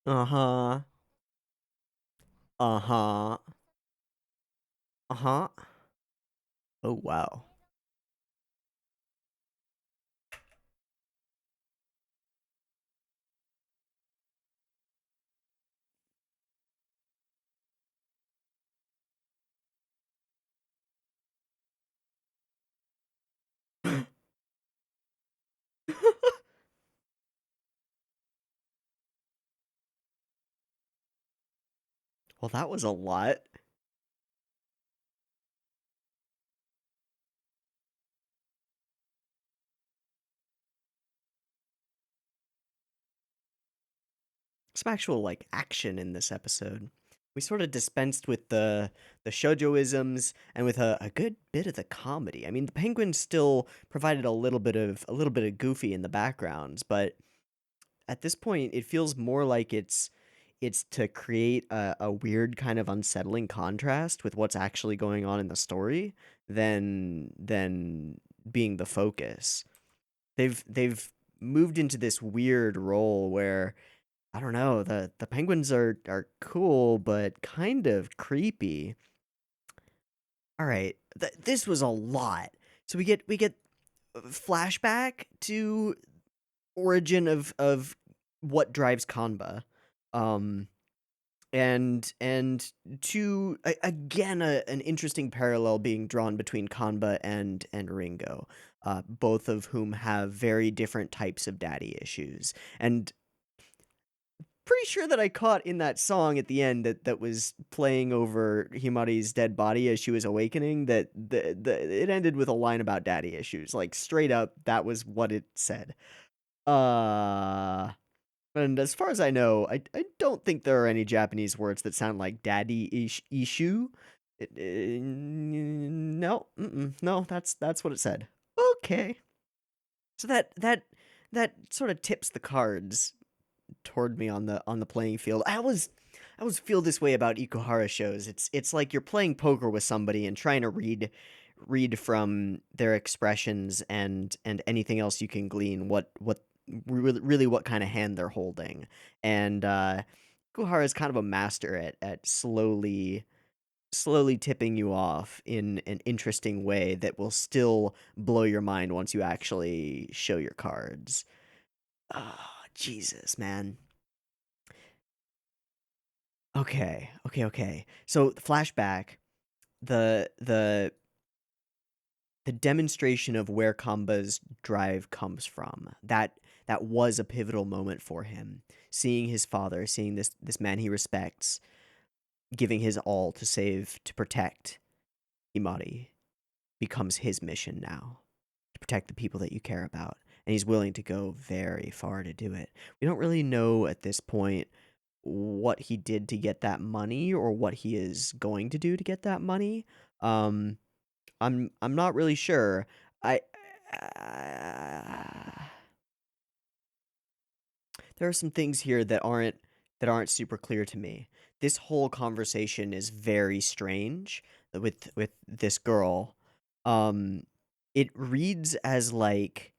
Uh-huh. Uh-huh. Uh-huh. Oh, wow. Well, that was a lot. Some actual, like, action in this episode. We sort of dispensed with the shoujoisms and with a good bit of the comedy. I mean, the Penguins still provided a little bit of goofy in the backgrounds, but at this point, it feels more like it's to create a weird kind of unsettling contrast with what's actually going on in the story than being the focus. They've moved into this weird role where I don't know, the penguins are cool but kind of creepy. All right, this was a lot. So we get flashback to origin of what drives Kanba. Um and to again an interesting parallel being drawn between Kanba and Ringo, both of whom have very different types of daddy issues. And pretty sure that I caught in that song at the end that was playing over Himari's dead body as she was awakening that it ended with a line about daddy issues. Like straight up, that was what it said. Uh and as far as I know, I don't think there are any Japanese words that sound like daddy issue. No, no, that's what it said. Okay, so that sort of tips the cards toward me on the playing field. I always feel this way about Ikuhara shows. It's like you're playing poker with somebody and trying to read from their expressions and anything else you can glean what really what kind of hand they're holding. And Ikuhara is kind of a master at slowly tipping you off in an interesting way that will still blow your mind once you actually show your cards. Oh, Jesus, man. Okay. So the flashback, the the demonstration of where Kamba's drive comes from. That was a pivotal moment for him. Seeing his father, seeing this man he respects, giving his all to protect Himari becomes his mission now. To protect the people that you care about. and he's willing to go very far to do it. We don't really know at this point what he did to get that money or what he is going to do to get that money. Um, I'm not really sure. I there are some things here that aren't super clear to me. This whole conversation is very strange with this girl. Um, it reads as like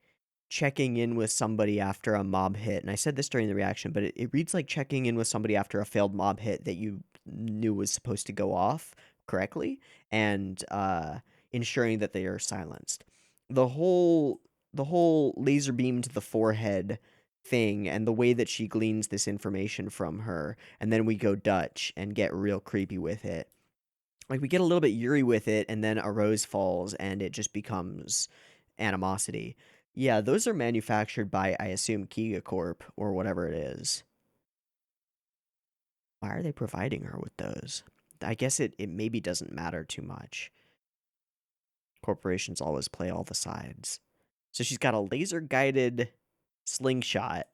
checking in with somebody after a mob hit, and I said this during the reaction, but it reads like checking in with somebody after a failed mob hit that you knew was supposed to go off correctly, and ensuring that they are silenced. The whole laser beam to the forehead thing, and the way that she gleans this information from her, and then we go Dutch and get real creepy with it. Like, we get a little bit Yuri with it, and then a rose falls, and it just becomes animosity. Yeah, those are manufactured by, I assume, Kiga Corp, or whatever it is. Why are they providing her with those? I guess it maybe doesn't matter too much. Corporations always play all the sides. So she's got a laser-guided slingshot,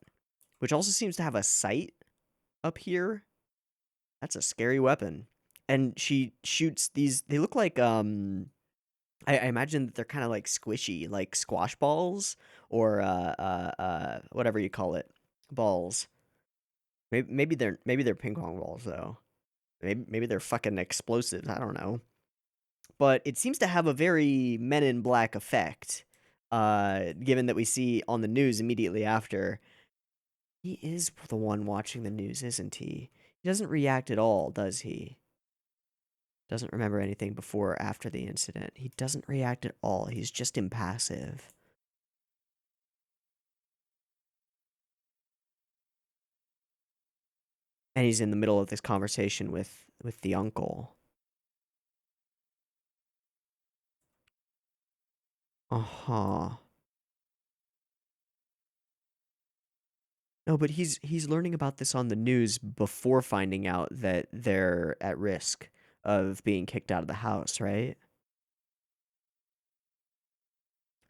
which also seems to have a sight up here. That's a scary weapon. And she shoots these, they look like, I imagine that they're kind of like squishy, like squash balls or whatever you call it, balls. Maybe they're ping pong balls though. Maybe they're fucking explosives. I don't know. But it seems to have a very Men in Black effect. Given that we see on the news immediately after, he is the one watching the news, isn't he? He doesn't react at all, does he? Doesn't remember anything before or after the incident. He doesn't react at all. He's just impassive. And he's in the middle of this conversation with the uncle. Uh-huh. No, but he's learning about this on the news before finding out that they're at risk of being kicked out of the house, right?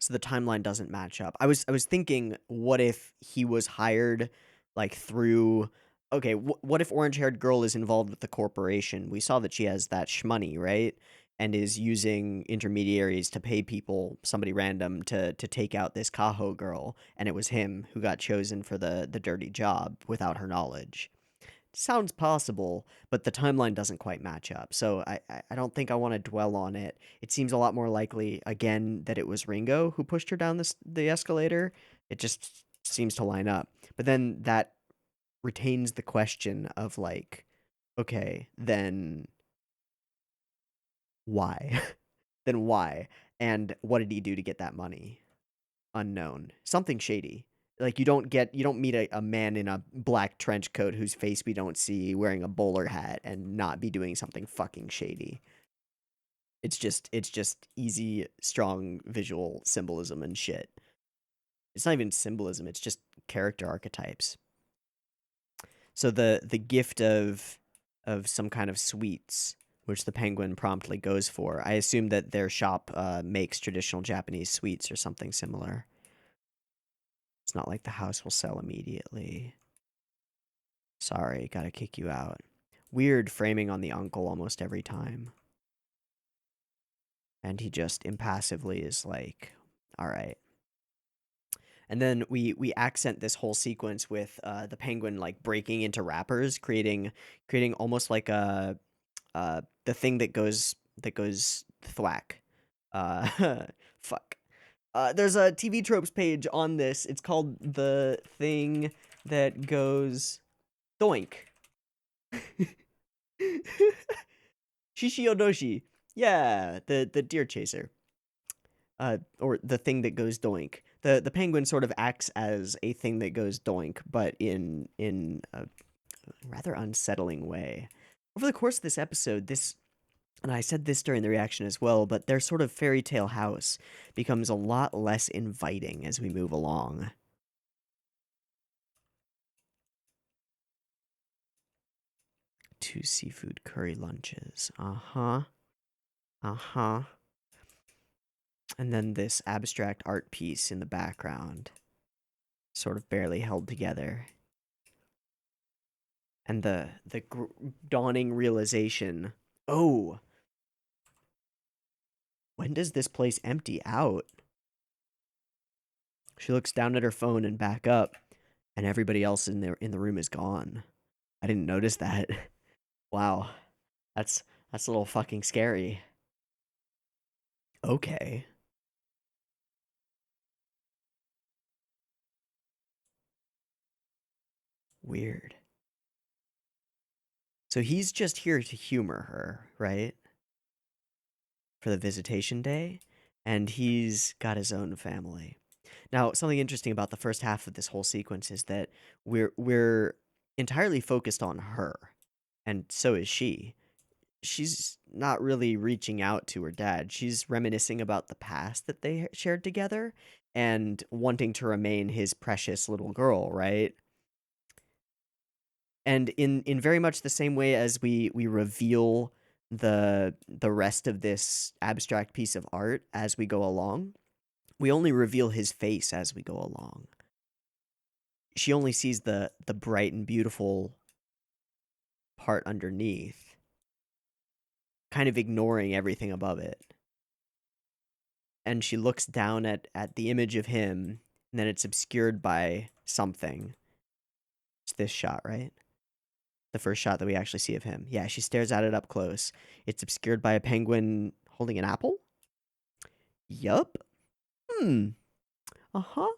So the timeline doesn't match up. I was thinking, what if he was hired like through okay, what if orange-haired girl is involved with the corporation? We saw that she has that shmoney, right? And is using intermediaries to pay people, somebody random, to take out this Kaho girl, and it was him who got chosen for the dirty job without her knowledge. Sounds possible, but the timeline doesn't quite match up. So I don't think I want to dwell on it. It seems a lot more likely, again, that it was Ringo who pushed her down the escalator. It just seems to line up. But then that retains the question of like, okay, then why? Then why? And what did he do to get that money? Unknown. Something shady. Like you don't meet a man in a black trench coat whose face we don't see wearing a bowler hat and not be doing something fucking shady. It's just easy, strong visual symbolism and shit. It's not even symbolism, it's just character archetypes. So the gift of some kind of sweets, which the penguin promptly goes for. I assume that their shop makes traditional Japanese sweets or something similar. It's not like the house will sell immediately. Sorry, gotta kick you out. Weird framing on the uncle almost every time. And he just impassively is like, all right. And then we accent this whole sequence with the penguin like breaking into wrappers, creating almost like a the thing that goes thwack. Fuck. There's a TV tropes page on this. It's called the thing that goes doink. Shishiodoshi. Yeah, the deer chaser. Or the thing that goes doink. The penguin sort of acts as a thing that goes doink, but in a rather unsettling way. Over the course of this episode, this and I said this during the reaction as well, but their sort of fairy tale house becomes a lot less inviting as we move along. 2 seafood curry lunches. Uh-huh. Uh-huh. And then this abstract art piece in the background. sort of barely held together. And the dawning realization, oh, when does this place empty out? She looks down at her phone and back up, and everybody else in the room is gone. I didn't notice that. Wow. That's a little fucking scary. Okay. Weird. So he's just here to humor her, right? For the visitation day, and he's got his own family. Now, something interesting about the first half of this whole sequence is that we're entirely focused on her, and so is she. She's not really reaching out to her dad. She's reminiscing about the past that they shared together and wanting to remain his precious little girl, right? And in very much the same way as we reveal the rest of this abstract piece of art as we go along, we only reveal his face as we go along. She only sees the bright and beautiful part underneath, kind of ignoring everything above it. And she looks down at the image of him, and then it's obscured by something. It's this shot, right? The first shot that we actually see of him. Yeah, she stares at it up close. It's obscured by a penguin holding an apple? Yup. Uh-huh.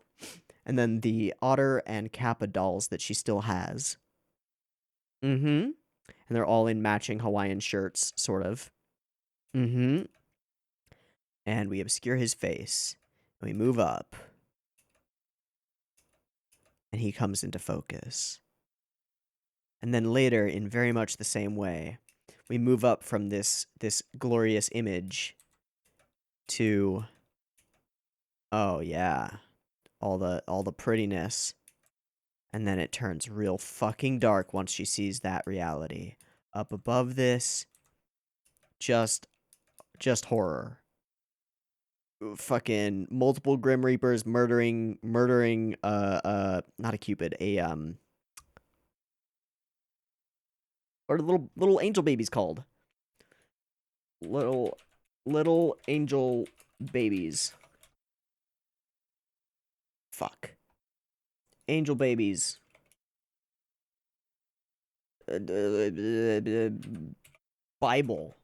And then the otter and kappa dolls that she still has. Mm-hmm. And they're all in matching Hawaiian shirts, sort of. Mm-hmm. And we obscure his face. And we move up. And he comes into focus. And then later, in very much the same way, we move up from this glorious image to, oh yeah, all the prettiness. And then it turns real fucking dark once she sees that reality. Up above this, just horror. Fucking multiple Grim Reapers murdering not a Cupid, what are the little angel babies called? Little angel babies. Fuck. Angel babies. Bible.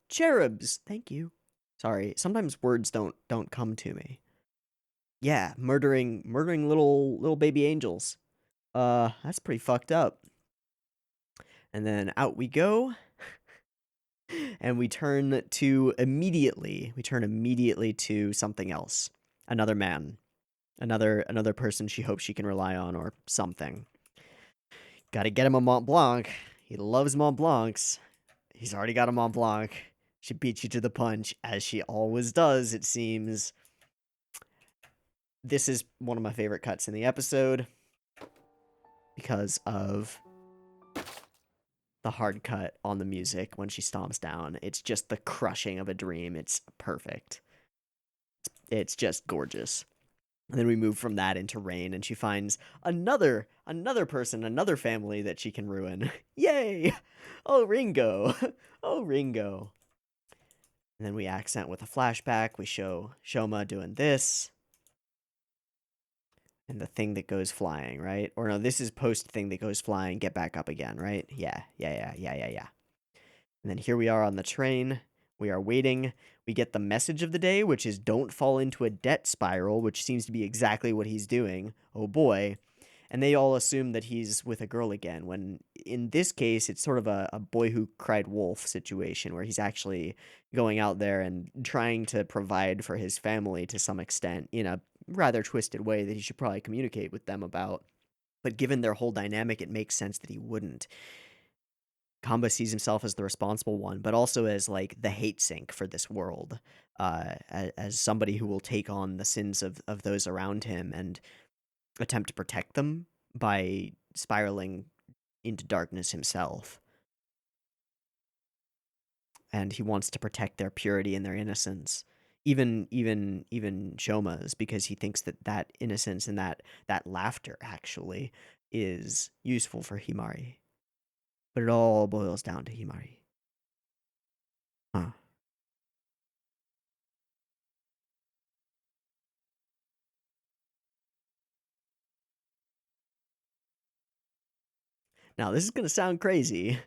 Cherubs. Thank you. Sorry. Sometimes words don't come to me. Yeah, murdering little baby angels. That's pretty fucked up. And then out we go. And we turn immediately to something else. Another man. Another person she hopes she can rely on or something. Gotta get him a Mont Blanc. He loves Mont Blancs. He's already got a Mont Blanc. She beats you to the punch, as she always does, it seems. This is one of my favorite cuts in the episode because of the hard cut on the music when she stomps down. It's just the crushing of a dream. It's perfect. It's just gorgeous. And then we move from that into Rain, and she finds another person, another family that she can ruin. Yay! Oh, Ringo. Oh, Ringo. And then we accent with a flashback. We show Shoma doing this. And the thing that goes flying, right? Or no, this is post thing that goes flying, get back up again, right? Yeah. And then here we are on the train. We are waiting. We get the message of the day, which is don't fall into a debt spiral, which seems to be exactly what he's doing. Oh boy. And they all assume that he's with a girl again, when in this case, it's sort of a boy who cried wolf situation, where he's actually going out there and trying to provide for his family to some extent in a rather twisted way that he should probably communicate with them about. But given their whole dynamic, it makes sense that he wouldn't. Kamba sees himself as the responsible one, but also as like the hate sink for this world, as somebody who will take on the sins of those around him and attempt to protect them by spiraling into darkness himself. And he wants to protect their purity and their innocence, even Shoma's, because he thinks that that innocence and that laughter actually is useful for Himari. But it all boils down to Himari. Huh. Now, this is going to sound crazy,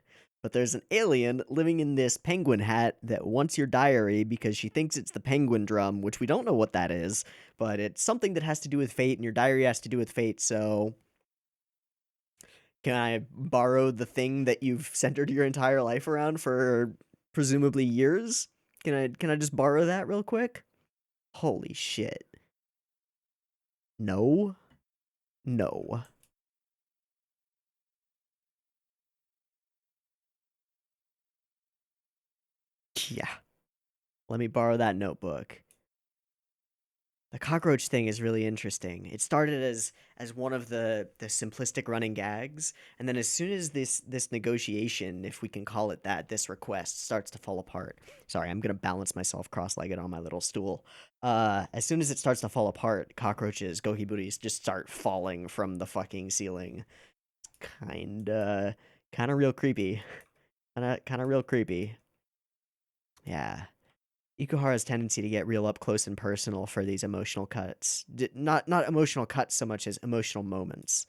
but there's an alien living in this penguin hat that wants your diary because she thinks it's the Penguindrum, which we don't know what that is, but it's something that has to do with fate, and your diary has to do with fate, so can I borrow the thing that you've centered your entire life around for presumably years? Can I just borrow that real quick? Holy shit. No. No. Yeah. Let me borrow that notebook. The cockroach thing is really interesting. It started as one of the simplistic running gags, and then as soon as this negotiation, if we can call it that, this request starts to fall apart. Sorry, I'm gonna balance myself cross-legged on my little stool. As soon as it starts to fall apart, cockroaches, gohiburis, just start falling from the fucking ceiling. Kinda real creepy. Kinda real creepy. Yeah. Ikuhara's tendency to get real up close and personal for these emotional cuts, not emotional cuts so much as emotional moments,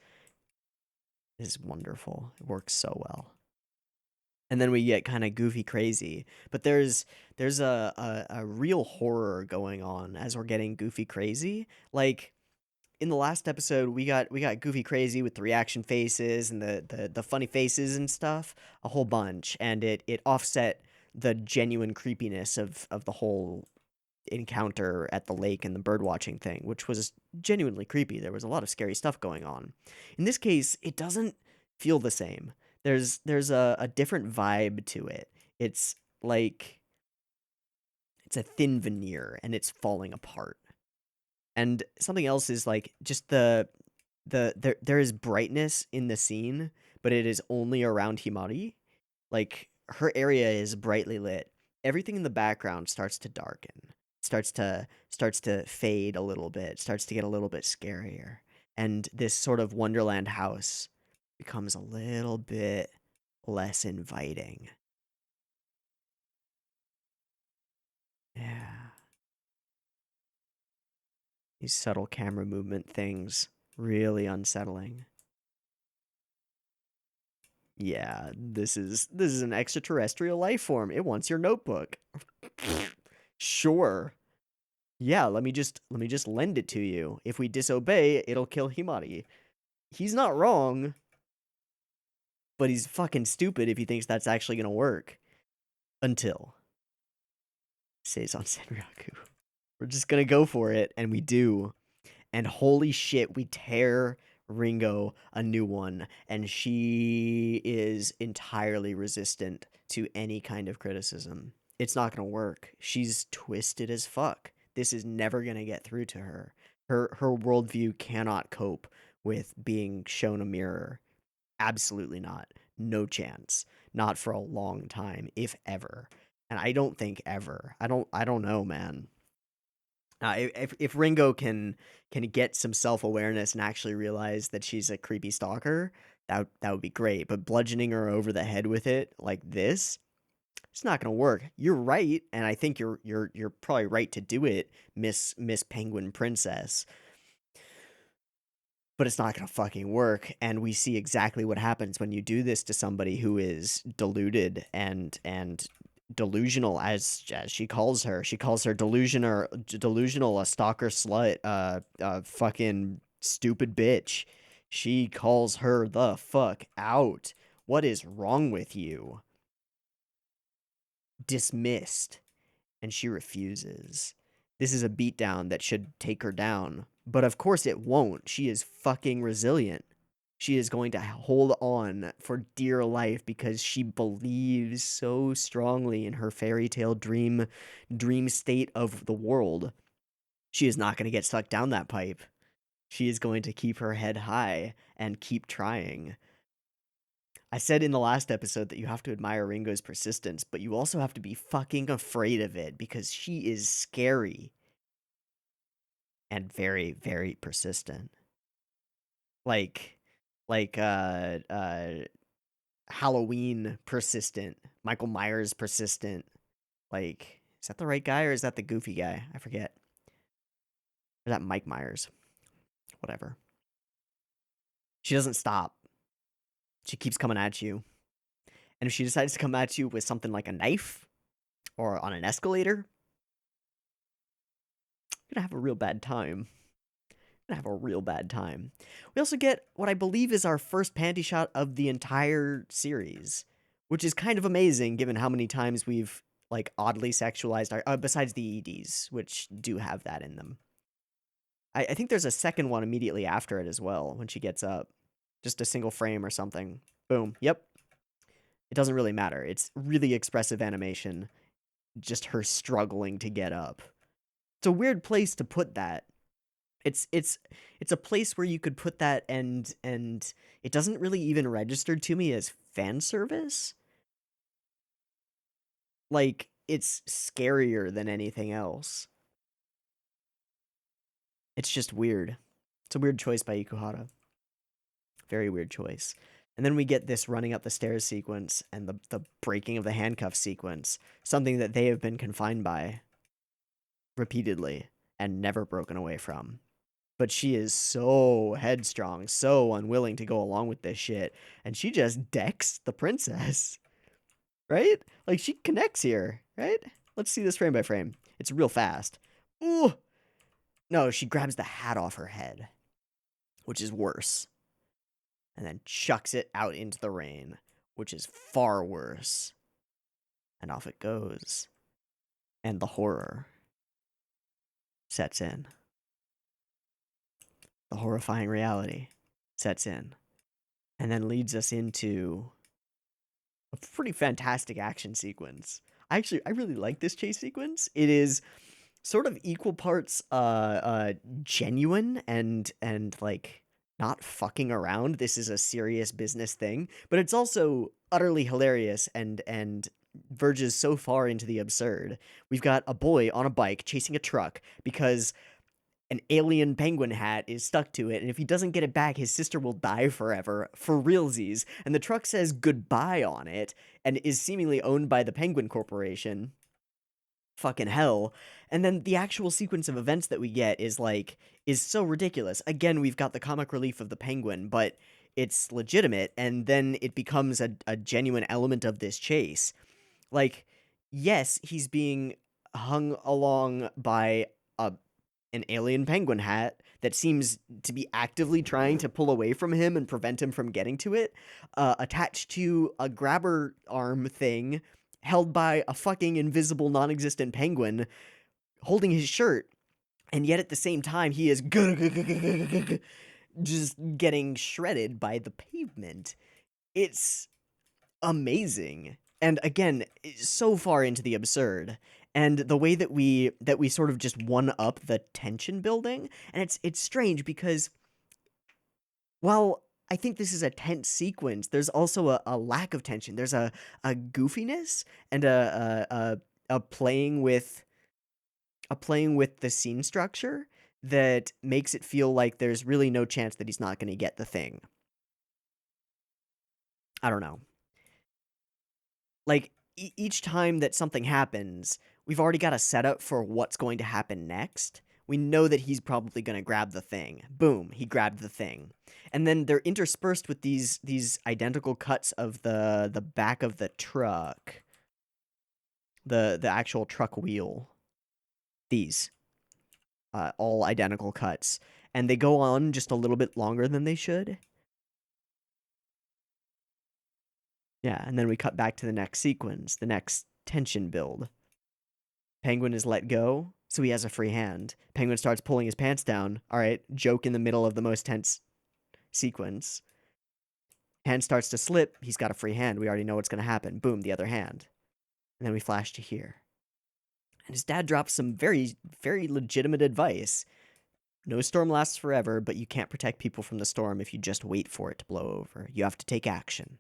is wonderful. It works so well. And then we get kind of goofy crazy, but there's a real horror going on as we're getting goofy crazy. Like in the last episode, we got goofy crazy with the reaction faces and the funny faces and stuff, a whole bunch, and it offset the genuine creepiness of the whole encounter at the lake and the bird watching thing, which was genuinely creepy. There was a lot of scary stuff going on. In this case, it doesn't feel the same. There's a different vibe to it. It's like it's a thin veneer and it's falling apart. And something else is like just there is brightness in the scene, but it is only around Himari. Like her area is brightly lit. Everything in the background starts to darken. Starts to fade a little bit, starts to get a little bit scarier. And this sort of Wonderland house becomes a little bit less inviting. Yeah. These subtle camera movement things really unsettling. Yeah, this is an extraterrestrial life form. It wants your notebook. Sure. Yeah, let me just lend it to you. If we disobey, it'll kill Himari. He's not wrong, but he's fucking stupid if he thinks that's actually gonna work. Until Seizon Senryaku. We're just gonna go for it, and we do. And holy shit, we tear Ringo a new one, and she is entirely resistant to any kind of criticism. It's not gonna work. She's twisted as fuck. This is never gonna get through to her. Her worldview cannot cope with being shown a mirror. Absolutely not. No chance. Not for a long time, if ever. And I don't think ever. I don't know, man. If Ringo can get some self awareness and actually realize that she's a creepy stalker, that would be great. But bludgeoning her over the head with it like this, it's not gonna work. You're right, and I think you're probably right to do it, Miss Penguin Princess. But it's not gonna fucking work, and we see exactly what happens when you do this to somebody who is deluded and delusional, as she calls her. She calls her delusional, a stalker slut, fucking stupid bitch. She calls her the fuck out. What is wrong with you? Dismissed. And she refuses. This is a beatdown that should take her down. But of course it won't. She is fucking resilient. She is going to hold on for dear life because she believes so strongly in her fairy tale dream state of the world. She is not going to get sucked down that pipe. She is going to keep her head high and keep trying. I said in the last episode that you have to admire Ringo's persistence, but you also have to be fucking afraid of it because she is scary and very, very persistent. Like, like Halloween persistent, Michael Myers persistent. Like, is that the right guy or is that the goofy guy? I forget. Or is that Mike Myers? Whatever. She doesn't stop. She keeps coming at you. And if she decides to come at you with something like a knife or on an escalator, you're gonna have a real bad time. You're gonna have a real bad time. We also get what I believe is our first panty shot of the entire series, which is kind of amazing given how many times we've like oddly sexualized our besides the EDs, which do have that in them. I think there's a second one immediately after it as well when she gets up. Just a single frame or something. Boom. Yep. It doesn't really matter. It's really expressive animation. Just her struggling to get up. It's a weird place to put that. It's a place where you could put that and it doesn't really even register to me as fan service. Like, it's scarier than anything else. It's just weird. It's a weird choice by Ikuhara. Very weird choice. And then we get this running up the stairs sequence and the breaking of the handcuff sequence, something that they have been confined by repeatedly and never broken away from. But she is so headstrong, so unwilling to go along with this shit, and she just decks the princess. Right? Like, she connects here, right? Let's see this frame by frame. It's real fast. Ooh! No, she grabs the hat off her head, which is worse. And then chucks it out into the rain, which is far worse. And off it goes. And the horror sets in. The horrifying reality sets in. And then leads us into a pretty fantastic action sequence. I really like this chase sequence. It is sort of equal parts genuine and like not fucking around. This is a serious business thing, but it's also utterly hilarious and verges so far into the absurd. We've got a boy on a bike chasing a truck because an alien penguin hat is stuck to it, and if he doesn't get it back, his sister will die forever, for realsies. And the truck says goodbye on it, and is seemingly owned by the Penguin Corporation. Fucking hell. And then the actual sequence of events that we get is so ridiculous. Again, we've got the comic relief of the penguin, but it's legitimate, and then it becomes a genuine element of this chase. Like, yes, he's being hung along by an alien penguin hat that seems to be actively trying to pull away from him and prevent him from getting to it, attached to a grabber arm thing held by a fucking invisible non-existent penguin holding his shirt, and yet at the same time he is just getting shredded by the pavement. It's amazing. And again, so far into the absurd. And the way that we sort of just one up the tension building, and it's strange because while I think this is a tense sequence, there's also a lack of tension. There's a goofiness and a playing with the scene structure that makes it feel like there's really no chance that he's not going to get the thing. I don't know. Like, each time that something happens, we've already got a setup for what's going to happen next. We know that he's probably going to grab the thing. Boom, he grabbed the thing. And then they're interspersed with these identical cuts of the back of the truck. The actual truck wheel. These. All identical cuts. And they go on just a little bit longer than they should. Yeah, and then we cut back to the next sequence, the next tension build. Penguin is let go, so he has a free hand. Penguin starts pulling his pants down. All right, joke in the middle of the most tense sequence. Hand starts to slip, he's got a free hand. We already know what's going to happen. Boom, the other hand. And then we flash to here. And his dad drops some very, very legitimate advice. No storm lasts forever, but you can't protect people from the storm if you just wait for it to blow over. You have to take action.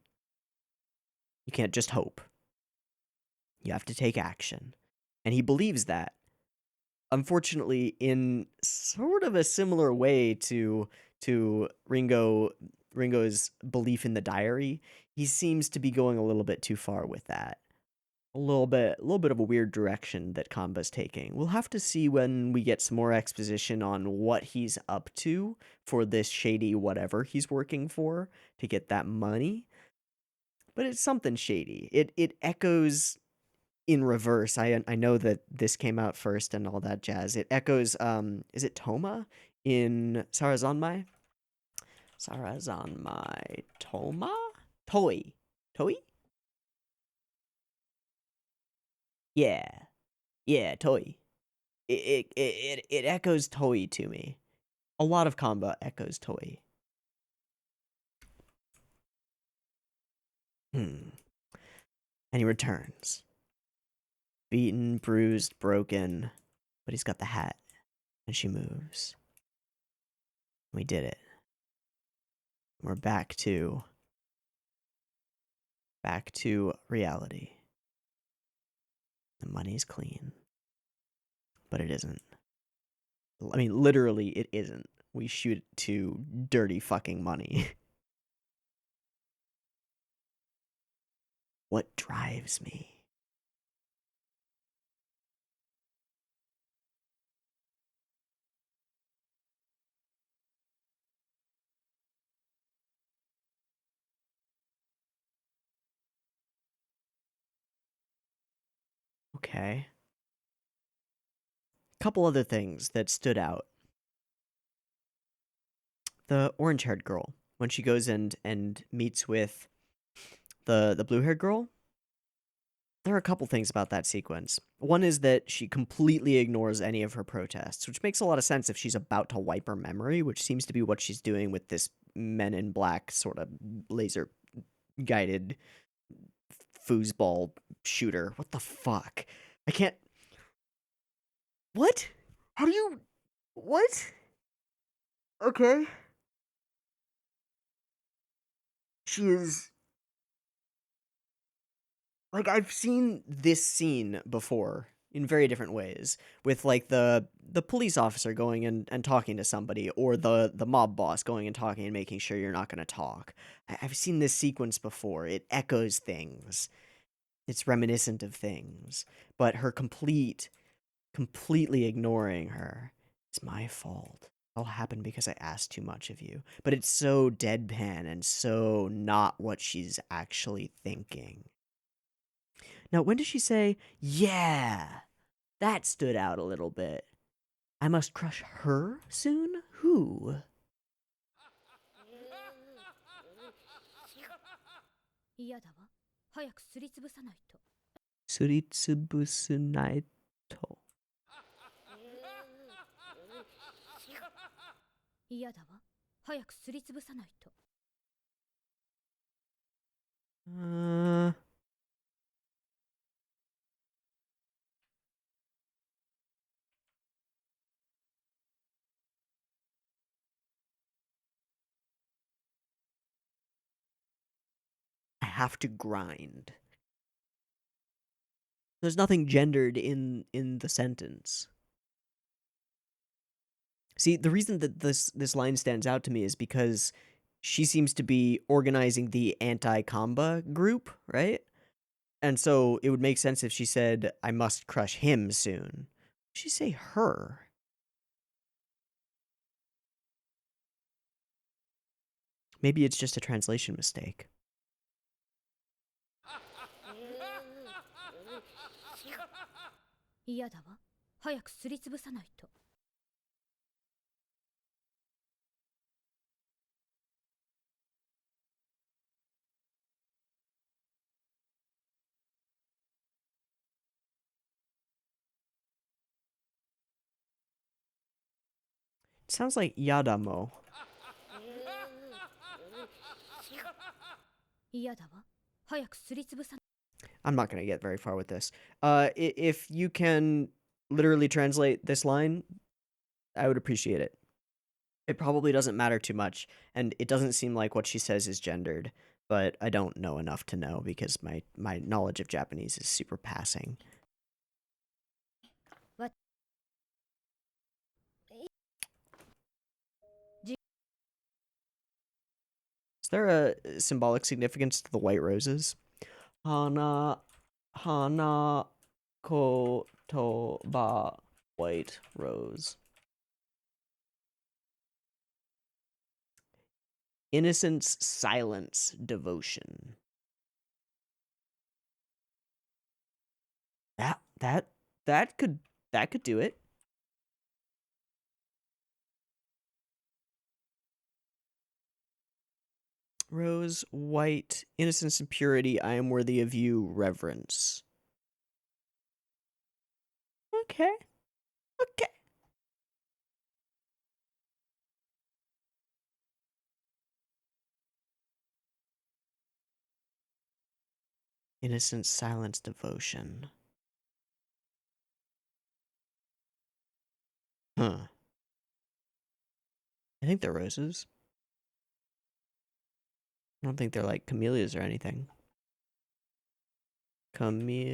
You can't just hope. You have to take action. And he believes that. Unfortunately, in sort of a similar way to Ringo's belief in the diary, he seems to be going a little bit too far with that. A little bit of a weird direction that Kanba's taking. We'll have to see when we get some more exposition on what he's up to for this shady whatever he's working for to get that money. But it's something shady. It echoes in reverse. I know that this came out first and all that jazz. It echoes is it Toma in Sarazanmai? Sarazanmai Toma? Toi. Toi? Yeah. Yeah, Toi. It echoes Toi to me. A lot of Kanba echoes Toi. And he returns. Beaten, bruised, broken, but he's got the hat, and she moves. We did it. We're back to reality. The money's clean. But it isn't. I mean, literally, it isn't. We shoot to dirty fucking money. What drives me? Okay. Couple other things that stood out. The orange-haired girl, when she goes and meets with the blue-haired girl, there are a couple things about that sequence. One is that she completely ignores any of her protests, which makes a lot of sense if she's about to wipe her memory, which seems to be what she's doing with this Men in Black sort of laser-guided foosball shooter. What the fuck? I can't... What? How do you... What? Okay. She is... Like, I've seen this scene before in very different ways, with like the police officer going and talking to somebody, or the mob boss going and talking and making sure you're not going to talk. I've seen this sequence before. It echoes things. It's reminiscent of things. But her completely ignoring her. It's my fault. It all happened because I asked too much of you. But it's so deadpan and so not what she's actually thinking. Now, when does she say, yeah, that stood out a little bit. I must crush her soon? Who? Suritsubusunai to. I have to grind. There's nothing gendered in the sentence. See, the reason that this line stands out to me is because she seems to be organizing the anti-Kamba group, right? And so it would make sense if she said, I must crush him soon. She say her. Maybe it's just a translation mistake. It sounds like Yadamo. I'm not going to get very far with this. If you can literally translate this line, I would appreciate it. It probably doesn't matter too much, and it doesn't seem like what she says is gendered. but I don't know enough to know because my knowledge of Japanese is super passing. What? Is there a symbolic significance to the white roses? Hana, hana, kotoba, white rose. Innocence, silence, devotion. That that that could that could do it. Rose, white, innocence and purity, I am worthy of you, reverence. Okay. Okay. Innocence, silence, devotion. Huh. I think they're roses. I don't think they're like camellias or anything. Camellia?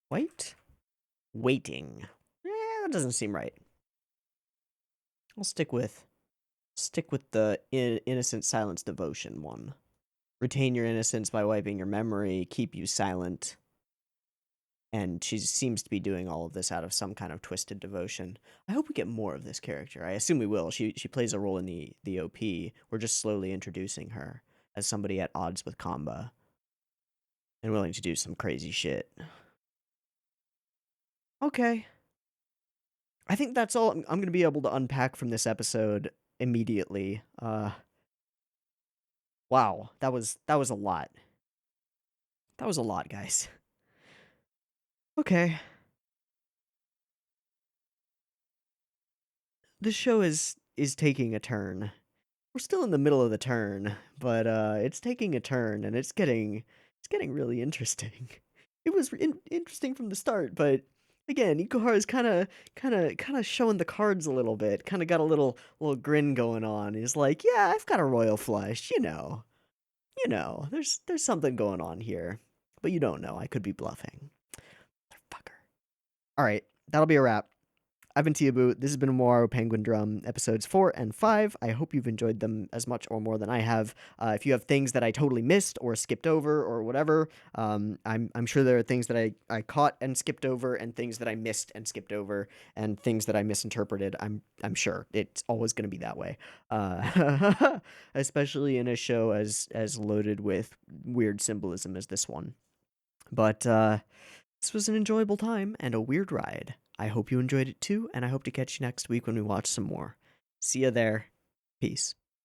White? Waiting. That doesn't seem right. I'll stick with the innocent silence devotion one. Retain your innocence by wiping your memory, keep you silent. And she seems to be doing all of this out of some kind of twisted devotion. I hope we get more of this character. I assume we will. She plays a role in the OP. We're just slowly introducing her as somebody at odds with Kamba and willing to do some crazy shit. Okay. I think that's all I'm going to be able to unpack from this episode immediately. Wow, that was a lot. That was a lot, guys. Okay. This show is taking a turn. We're still in the middle of the turn, but it's taking a turn and it's getting really interesting. It was interesting from the start, but again, Ikuhara's kind of showing the cards a little bit. Kind of got a little grin going on. He's like, "Yeah, I've got a royal flush, you know." You know, there's something going on here. But you don't know. I could be bluffing. Motherfucker. Alright, that'll be a wrap. I've been Teeaboo. This has been Mawaru Penguindrum, episodes 4 and 5. I hope you've enjoyed them as much or more than I have. If you have things that I totally missed or skipped over or whatever, I'm sure there are things that I caught and skipped over, and things that I missed and skipped over, and things that I misinterpreted. I'm sure it's always going to be that way, especially in a show as loaded with weird symbolism as this one. But this was an enjoyable time and a weird ride. I hope you enjoyed it too, and I hope to catch you next week when we watch some more. See ya there. Peace.